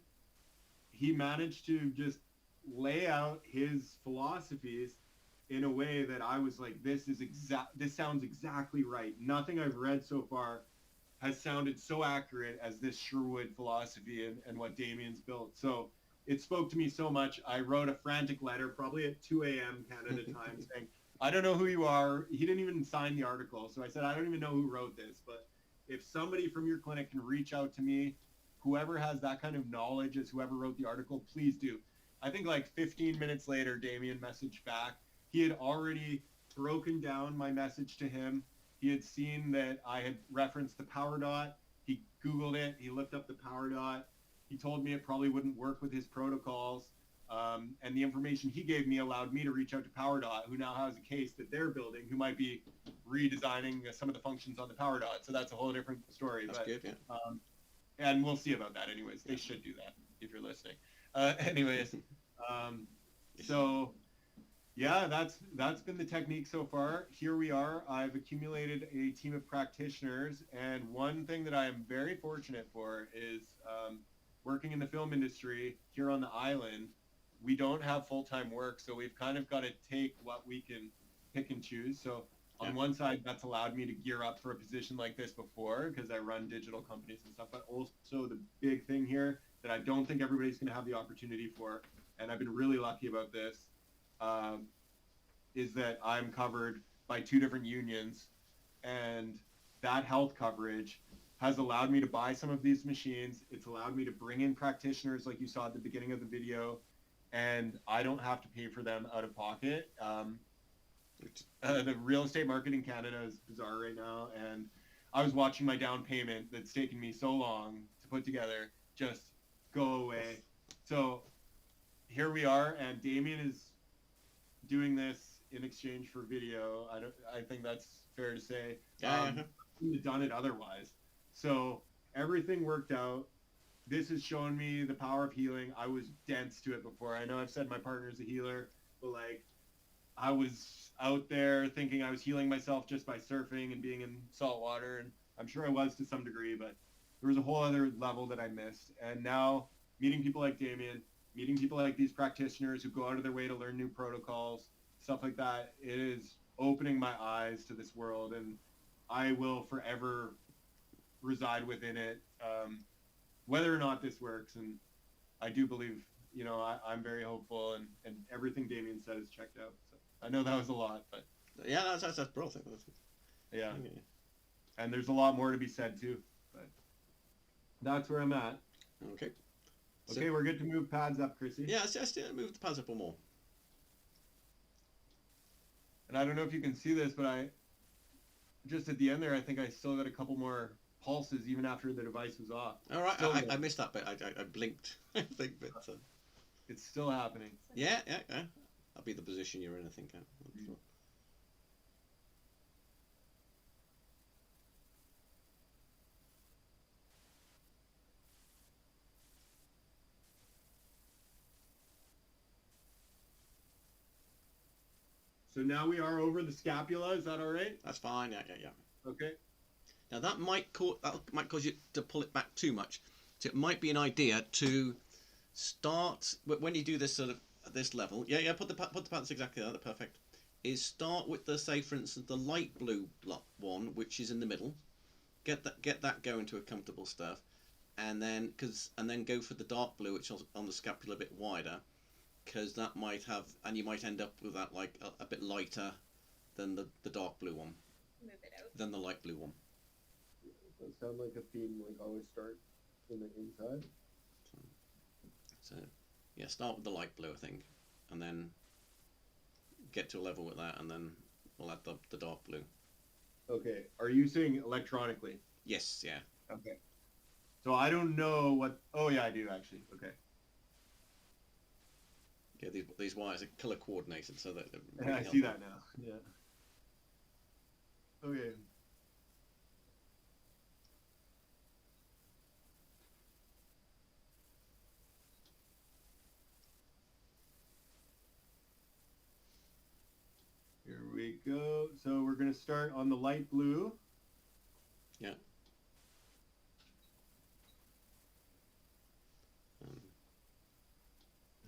he managed to just lay out his philosophies in a way that I was like, this sounds exactly right. Nothing I've read so far has sounded so accurate as this Sherwood philosophy and what Damien's built. So it spoke to me so much. I wrote a frantic letter, probably at 2 a.m. Canada time, saying, I don't know who you are. He didn't even sign the article. So I said, I don't even know who wrote this, but if somebody from your clinic can reach out to me, whoever has that kind of knowledge as whoever wrote the article, please do. I think like 15 minutes later, Damien messaged back. He had already broken down my message to him. He had seen that I had referenced the power dot. He Googled it. He looked up the power dot. He told me it probably wouldn't work with his protocols. And the information he gave me allowed me to reach out to PowerDot, who now has a case that they're building, who might be redesigning some of the functions on the PowerDot. So that's a whole different story. That's good, yeah. And we'll see about that anyways. They should do that if you're listening. So yeah, that's been the technique so far. Here we are. I've accumulated a team of practitioners. And one thing that I am very fortunate for is working in the film industry here on the island. We don't have full-time work, so we've kind of got to take what we can pick and choose. So on one side, that's allowed me to gear up for a position like this before, because I run digital companies and stuff. But also the big thing here that I don't think everybody's going to have the opportunity for, and I've been really lucky about this, is that I'm covered by 2 different unions, and that health coverage has allowed me to buy some of these machines. It's allowed me to bring in practitioners like you saw at the beginning of the video, and I don't have to pay for them out of pocket. The real estate market in Canada is bizarre right now, and I was watching my down payment that's taken me so long to put together just go away. So here we are, and Damien is doing this in exchange for video. I think that's fair to say. I couldn't have done it otherwise. So everything worked out. This has shown me the power of healing. I was dense to it before. I know I've said my partner's a healer, but like I was out there thinking I was healing myself just by surfing and being in salt water, and I'm sure I was to some degree, but there was a whole other level that I missed. And now meeting people like Damien, meeting people like these practitioners who go out of their way to learn new protocols, stuff like that, it is opening my eyes to this world, and I will forever reside within it, whether or not this works. And I do believe, I'm very hopeful, and everything Damien said is checked out. So I know that was a lot, but yeah, that's brilliant. Yeah, and there's a lot more to be said too, but that's where I'm at. Okay. Okay, we're good to move pads up, Chrissy. Yeah, let's move the pads up one more. And I don't know if you can see this, but I just at the end there, I think I still got a couple more pulses even after the device was off. All right, I missed that bit. I blinked. I think, but it's still happening. Yeah. That'll be the position you're in, I think. So now we are over the scapula. Is that all right? That's fine. Yeah. Okay. Now that might cause you to pull it back too much. So it might be an idea to start when you do this sort of at this level, yeah, put the patterns exactly there. Perfect. Is start with the, say for instance, the light blue one, which is in the middle. Get that going to a comfortable stuff, and then go for the dark blue, which is on the scapula a bit wider, because that might have, and you might end up with that like a bit lighter than the dark blue one, Move it out. than the light blue one. Does it sound like a theme, like always start in the inside? So, yeah, start with the light blue, I think, and then get to a level with that, and then we'll add the dark blue. Okay. Are you saying electronically? Yes, yeah. Okay. So I don't know what. Oh yeah, I do actually. Okay. Yeah, these wires are color coordinated, so that Yeah, I see that now. Yeah. Okay. Here we go. So we're going to start on the light blue. Yeah.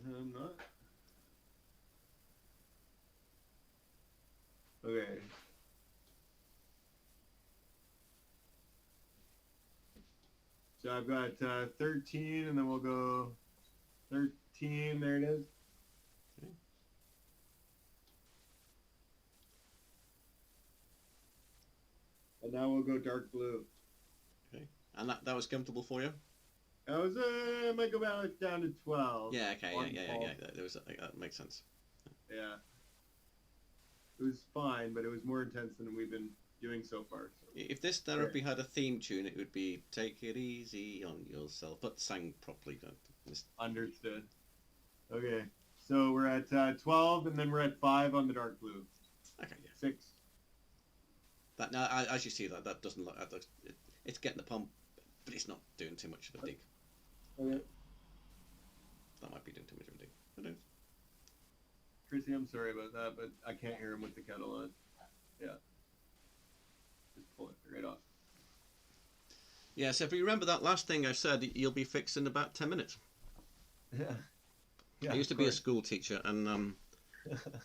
I'm not. Okay. So I've got 13, and then we'll go 13. There it is. Okay. And now we'll go dark blue. Okay. And that was comfortable for you? That was might go down to 12. Yeah. Okay. On Yeah. Paul. There was that makes sense. Yeah. It was fine, but it was more intense than we've been doing so far. So. If this therapy had a theme tune, it would be "Take it easy on yourself," but sang properly. Understood. Okay, so we're at 12, and then we're at 5 on the dark blue. Okay. Yeah. 6. That now, as you see, that doesn't look. It's getting the pump, but it's not doing too much of a dig. Okay. That might be doing too much of a dig. Who knows? Chrissy, I'm sorry about that, but I can't hear him with the kettle on. Yeah. Just pull it right off. Yeah. So if you remember that last thing I said, you'll be fixed in about 10 minutes. Yeah. Yeah, I used to of be a course. school teacher, and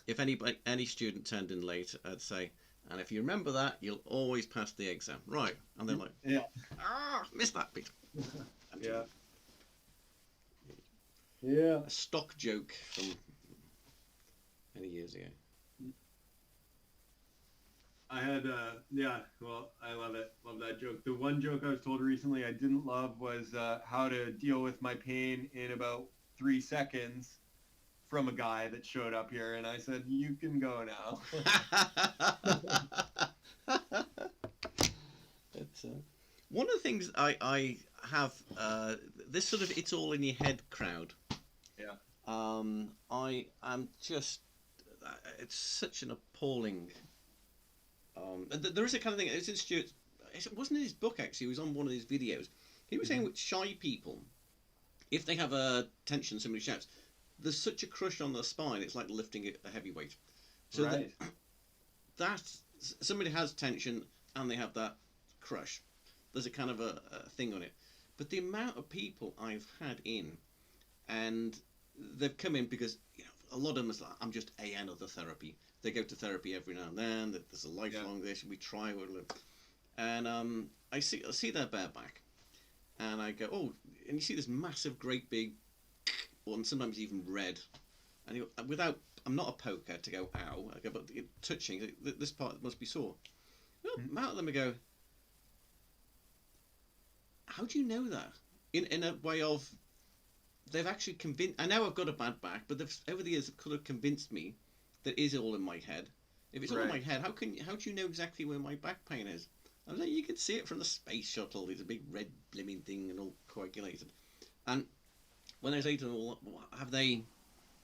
if any student turned in late, I'd say, "And if you remember that, you'll always pass the exam." Right? And they're like, Yeah. Missed that bit. And Yeah. Yeah. a stock joke from many years ago. I had, yeah, well, I love it. Love that joke. The one joke I was told recently I didn't love was how to deal with my pain in about 3 seconds from a guy that showed up here. And I said, "You can go now." It's, one of the things I have, this sort of "it's all in your head" crowd. Yeah. I am just, it's such an appalling. There is a kind of thing. It's in Stuart. It wasn't in his book actually. It was on one of his videos. He was saying with shy people, if they have a tension, somebody shouts, there's such a crush on their spine. It's like lifting a heavy weight. So Right. that somebody has tension and they have that crush. There's a kind of a thing on it. But the amount of people I've had in, and they've come in because a lot of them is like, "I'm just another therapy." They go to therapy every now and then. There's a lifelong this. We try, and I see their bare back, and I go, "Oh," and you see this massive, great big one, sometimes even red, and I'm not a poker to go ow. I go, but touching this part must be sore. Well, amount of them I go, how do you know that? In a way of, they've actually convinced. I know I've got a bad back, but over the years they could have convinced me that is all in my head. If it's all in my head, how do you know exactly where my back pain is? I was like, you can see it from the space shuttle. It's a big red blimming thing and all coagulated. And when I say to them, well, have they,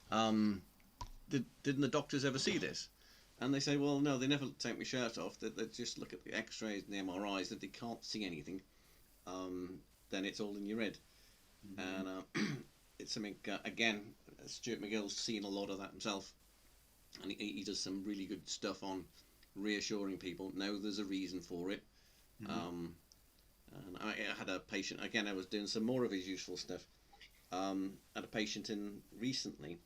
didn't the doctors ever see this? And they say, well, no, they never take my shirt off. They just look at the X-rays and the MRIs. That they can't see anything, then it's all in your head. And it's something again. Stuart McGill's seen a lot of that himself, and he does some really good stuff on reassuring people. No, there's a reason for it. And I had a patient again. I was doing some more of his useful stuff. Had a patient in recently,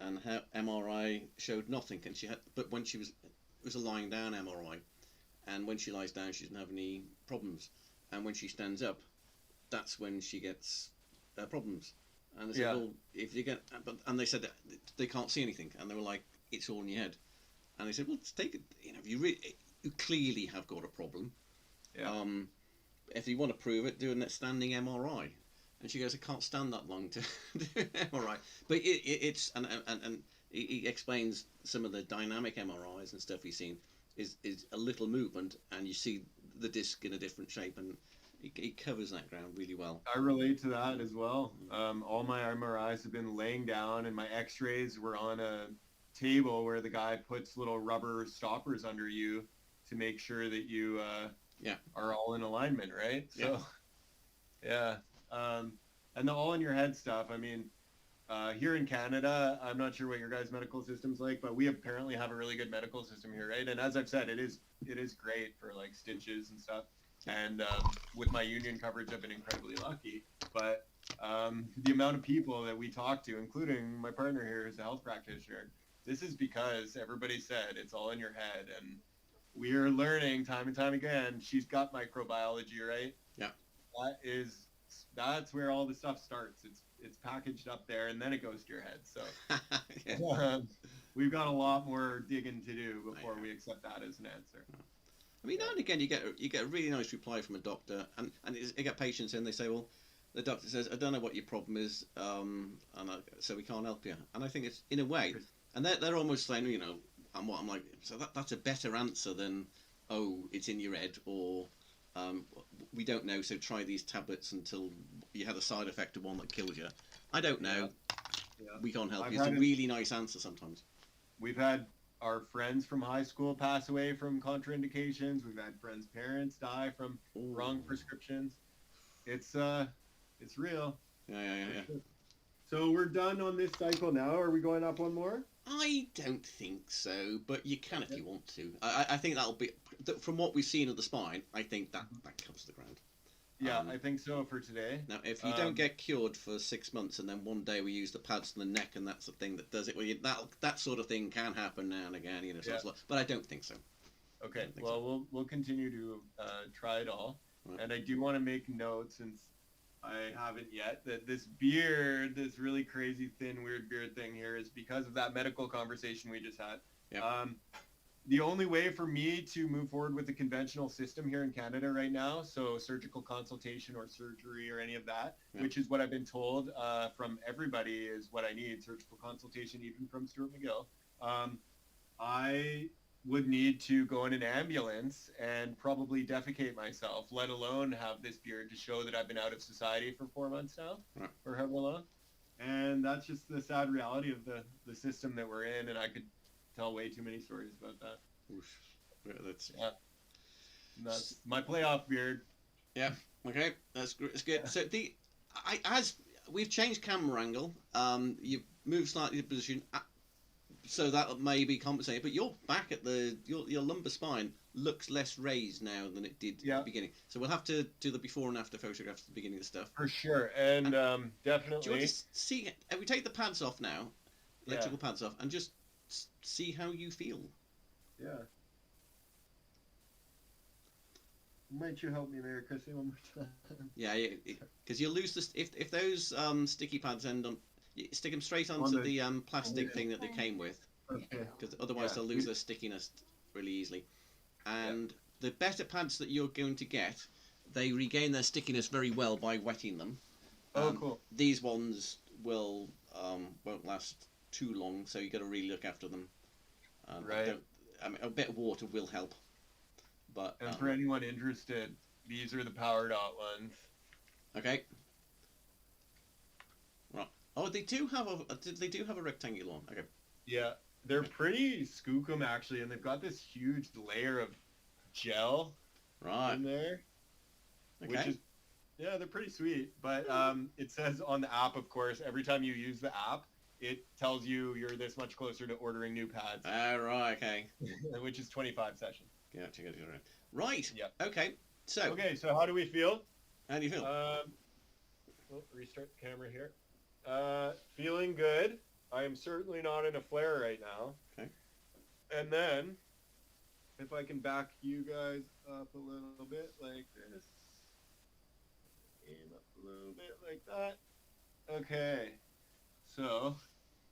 and her MRI showed nothing. And she had, but when she was, it was a lying down MRI, and when she lies down, she doesn't have any problems. And when she stands up, that's when she gets problems. And they said, Yeah. well, if you get, and they said that they can't see anything, and they were like, it's all in your head. And they said, well, take it. You know, you clearly have got a problem. Yeah. If you want to prove it, do a standing MRI. And she goes, I can't stand that long to do an MRI. But it's and he explains some of the dynamic MRIs and stuff he's seen is a little movement, and you see the disc in a different shape, and he covers that ground really well. I relate to that as well. All my MRIs have been laying down, and my X-rays were on a table where the guy puts little rubber stoppers under you to make sure that you are all in alignment, right? So, yeah. And the all in your head stuff. I mean, here in Canada, I'm not sure what your guys' medical system's like, but we apparently have a really good medical system here, right? And as I've said, it is great for like stitches and stuff. And with my union coverage, I've been incredibly lucky. But the amount of people that we talk to, including my partner here, who's a health practitioner, this is because everybody said it's all in your head. And we are learning time and time again, she's got microbiology, right? Yeah. That's where all the stuff starts. It's packaged up there, and then it goes to your head. So we've got a lot more digging to do before we accept that as an answer. I mean, now and again, you get a really nice reply from a doctor, and you get patients in. They say, "Well, the doctor says I don't know what your problem is, so we can't help you." And I think it's in a way, and they're almost saying, you know, I'm like, so that's a better answer than, oh, it's in your head, or we don't know, so try these tablets until you had a side effect of one that kills you. I don't know. Yeah. We can't help you. It's a really nice answer sometimes. We've had our friends from high school pass away from contraindications. We've had friends' parents die from wrong prescriptions. It's real. Yeah. So we're done on this cycle now. Are we going up one more? I don't think so, but you can if you want to. I think that'll be, from what we've seen of the spine, I think that covers the ground. Yeah, I think so for today. Now, if you don't get cured for 6 months and then one day we use the pads to the neck and that's the thing that does it, well, that sort of thing can happen now and again, you know. So but I don't think so. Okay, well, we'll continue to try it all. Right. And I do want to make note, since I haven't yet, that this beard, this really crazy, thin, weird beard thing here is because of that medical conversation we just had. Yeah. The only way for me to move forward with the conventional system here in Canada right now, so surgical consultation or surgery or any of that, which is what I've been told from everybody is what I need, surgical consultation, even from Stuart McGill. I would need to go in an ambulance and probably defecate myself, let alone have this beard to show that I've been out of society for 4 months now, or however long. And that's just the sad reality of the system that we're in, and I could tell way too many stories about that. Oof. That's my playoff beard. Yeah. Okay. That's good. So as we've changed camera angle, you've moved slightly the position, so that may be compensated. But your back at your lumbar spine looks less raised now than it did at the beginning. So we'll have to do the before and after photographs at the beginning of the stuff. For sure, and definitely. Do you want to see? We take the pads off now, electrical pads off, and just see how you feel. Yeah. Might you help me there, Chrissy, one more time? Yeah, because you'll lose this if those sticky pads end on. You stick them straight onto the plastic thing that they came with. Okay. Because otherwise they'll lose their stickiness really easily. And the better pads that you're going to get, they regain their stickiness very well by wetting them. Cool. These ones won't last too long, so you got to really look after them. Right. A bit of water will help. But and for anyone interested, these are the Power Dot ones. Okay. Right. Oh, they do have a rectangular one. Okay. Yeah, they're pretty skookum actually, and they've got this huge layer of gel in there, which is they're pretty sweet. But it says on the app, of course, every time you use the app, it tells you you're this much closer to ordering new pads. Right. Okay. Which is 25 sessions. Yeah. Right. Yeah. Okay. So how do we feel? How do you feel? We'll restart the camera here. Feeling good. I am certainly not in a flare right now. Okay. And then, if I can back you guys up a little bit like this. Aim up a little bit like that. Okay. So,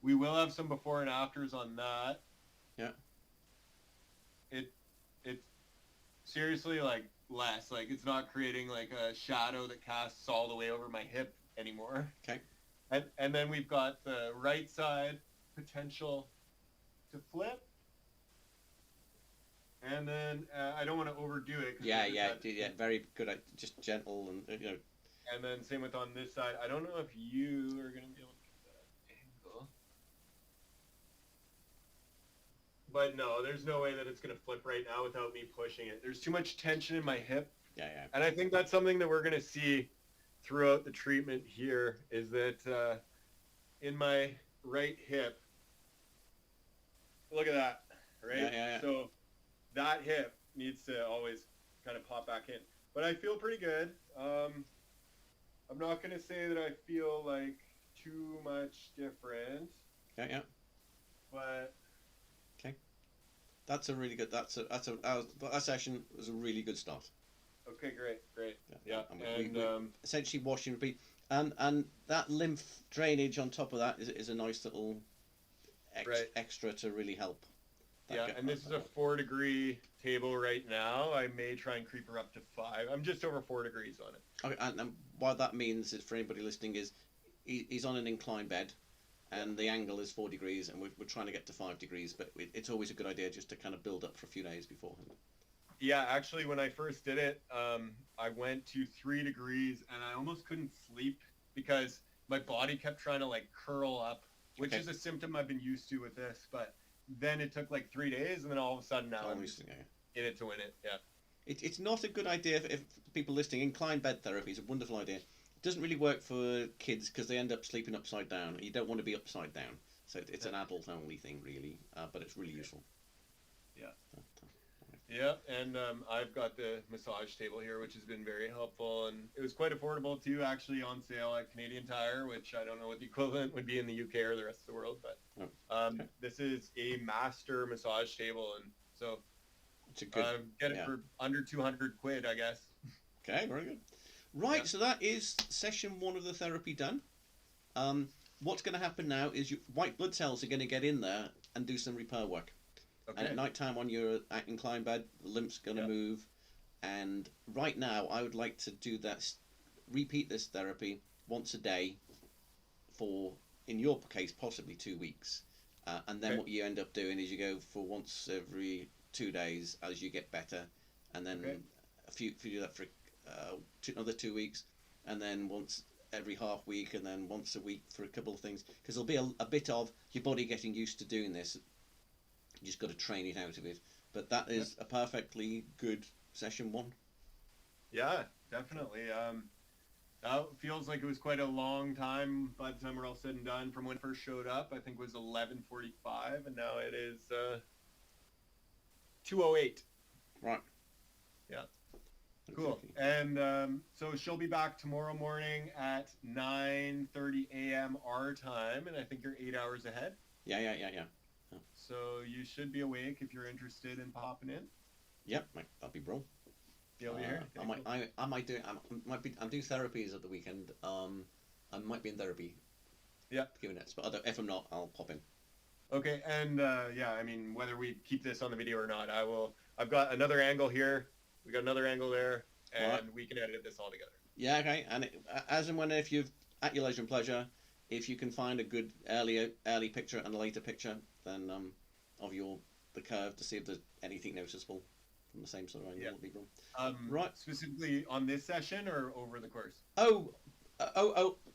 we will have some before and afters on that. Yeah. It's seriously like less. Like it's not creating like a shadow that casts all the way over my hip anymore. Okay. And then we've got the right side potential to flip. And then I don't want to overdo it. Yeah. Very good. Just gentle and And then same with on this side. I don't know if you are going to be able to get that angle. But no, there's no way that it's going to flip right now without me pushing it. There's too much tension in my hip. Yeah. And I think that's something that we're going to see throughout the treatment here is that in my right hip, look at that, right? Yeah. So that hip needs to always kind of pop back in. But I feel pretty good. I'm not going to say that I feel like too much different. Yeah. But that's a really good. That session was a really good start. okay, great. Yeah. And we essentially wash and repeat, and that lymph drainage on top of that is a nice little extra to really help. And this is a 4-degree table right now. I may try and creep her up to 5. I'm just over 4 degrees on it. Okay, and what that means is for anybody listening is he's on an inclined bed, and the angle is 4 degrees, and we're trying to get to 5 degrees, but it's always a good idea just to kind of build up for a few days beforehand. Yeah, actually, when I first did it, I went to 3 degrees, and I almost couldn't sleep because my body kept trying to like curl up, which is a symptom I've been used to with this. But then it took like 3 days, and then all of a sudden now I'm just in it to win it. Yeah. It's not a good idea if people listening. Inclined bed therapy is a wonderful idea. It doesn't really work for kids because they end up sleeping upside down. You don't want to be upside down. So it's an adult-only thing, really, but it's really useful. Yeah. Yeah, and I've got the massage table here, which has been very helpful, and it was quite affordable too, actually on sale at Canadian Tire, which I don't know what the equivalent would be in the UK or the rest of the world, but this is a master massage table, and so it's a good, get it for under 200 quid, I guess. Okay, very good. Right, so that is session 1 of the therapy done. What's going to happen now is your white blood cells are going to get in there and do some repair work. Okay. And at night time on your inclined bed, the lymph's going to move. And right now, I would like to do that, repeat this therapy once a day for, in your case, possibly 2 weeks. And then what you end up doing is you go for once every 2 days as you get better. And then if you do that for another 2 weeks, and then once every half week, and then once a week for a couple of things. Because there'll be a bit of your body getting used to doing this. You just got to train it out of it. But that is a perfectly good session 1. Yeah, definitely. That feels like it was quite a long time by the time we're all said and done from when it first showed up. I think it was 11:45, and now it is 2:08. Right. Yeah. Cool. And so she'll be back tomorrow morning at 9:30 a.m. our time, and I think you're 8 hours ahead. Yeah. So you should be awake if you're interested in popping in. Yep, that'd be bro. You'll be here. I might do. I'm doing therapies at the weekend. I might be in therapy. Yeah. Giving it, but if I'm not, I'll pop in. Okay, and yeah, I mean, whether we keep this on the video or not, I've got another angle here. We got another angle there, and we can edit this all together. Yeah, okay. And as and when, if you've at your leisure and pleasure, if you can find a good early picture and a later picture, then of the curve to see if there's anything noticeable from the same sort of angle. Yeah. Right. Specifically on this session or over the course? Both.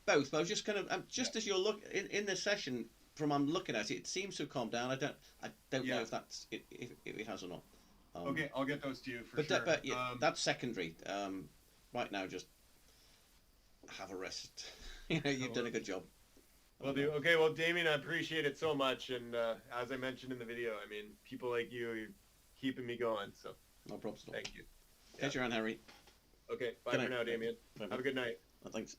But I was just kind of as you're in this session, from I'm looking at it, it seems to have calmed down. I don't know if that's if it has or not. Okay, I'll get those to you for sure. But that's secondary. Right now, just have a rest. You've done a good job. Will do. Okay, well, Damien, I appreciate it so much, and as I mentioned in the video, I mean, people like you're keeping me going, so. No problem. Thank you. Catch you around, Harry. Okay, bye for now, Damien. Have a good night. Thanks.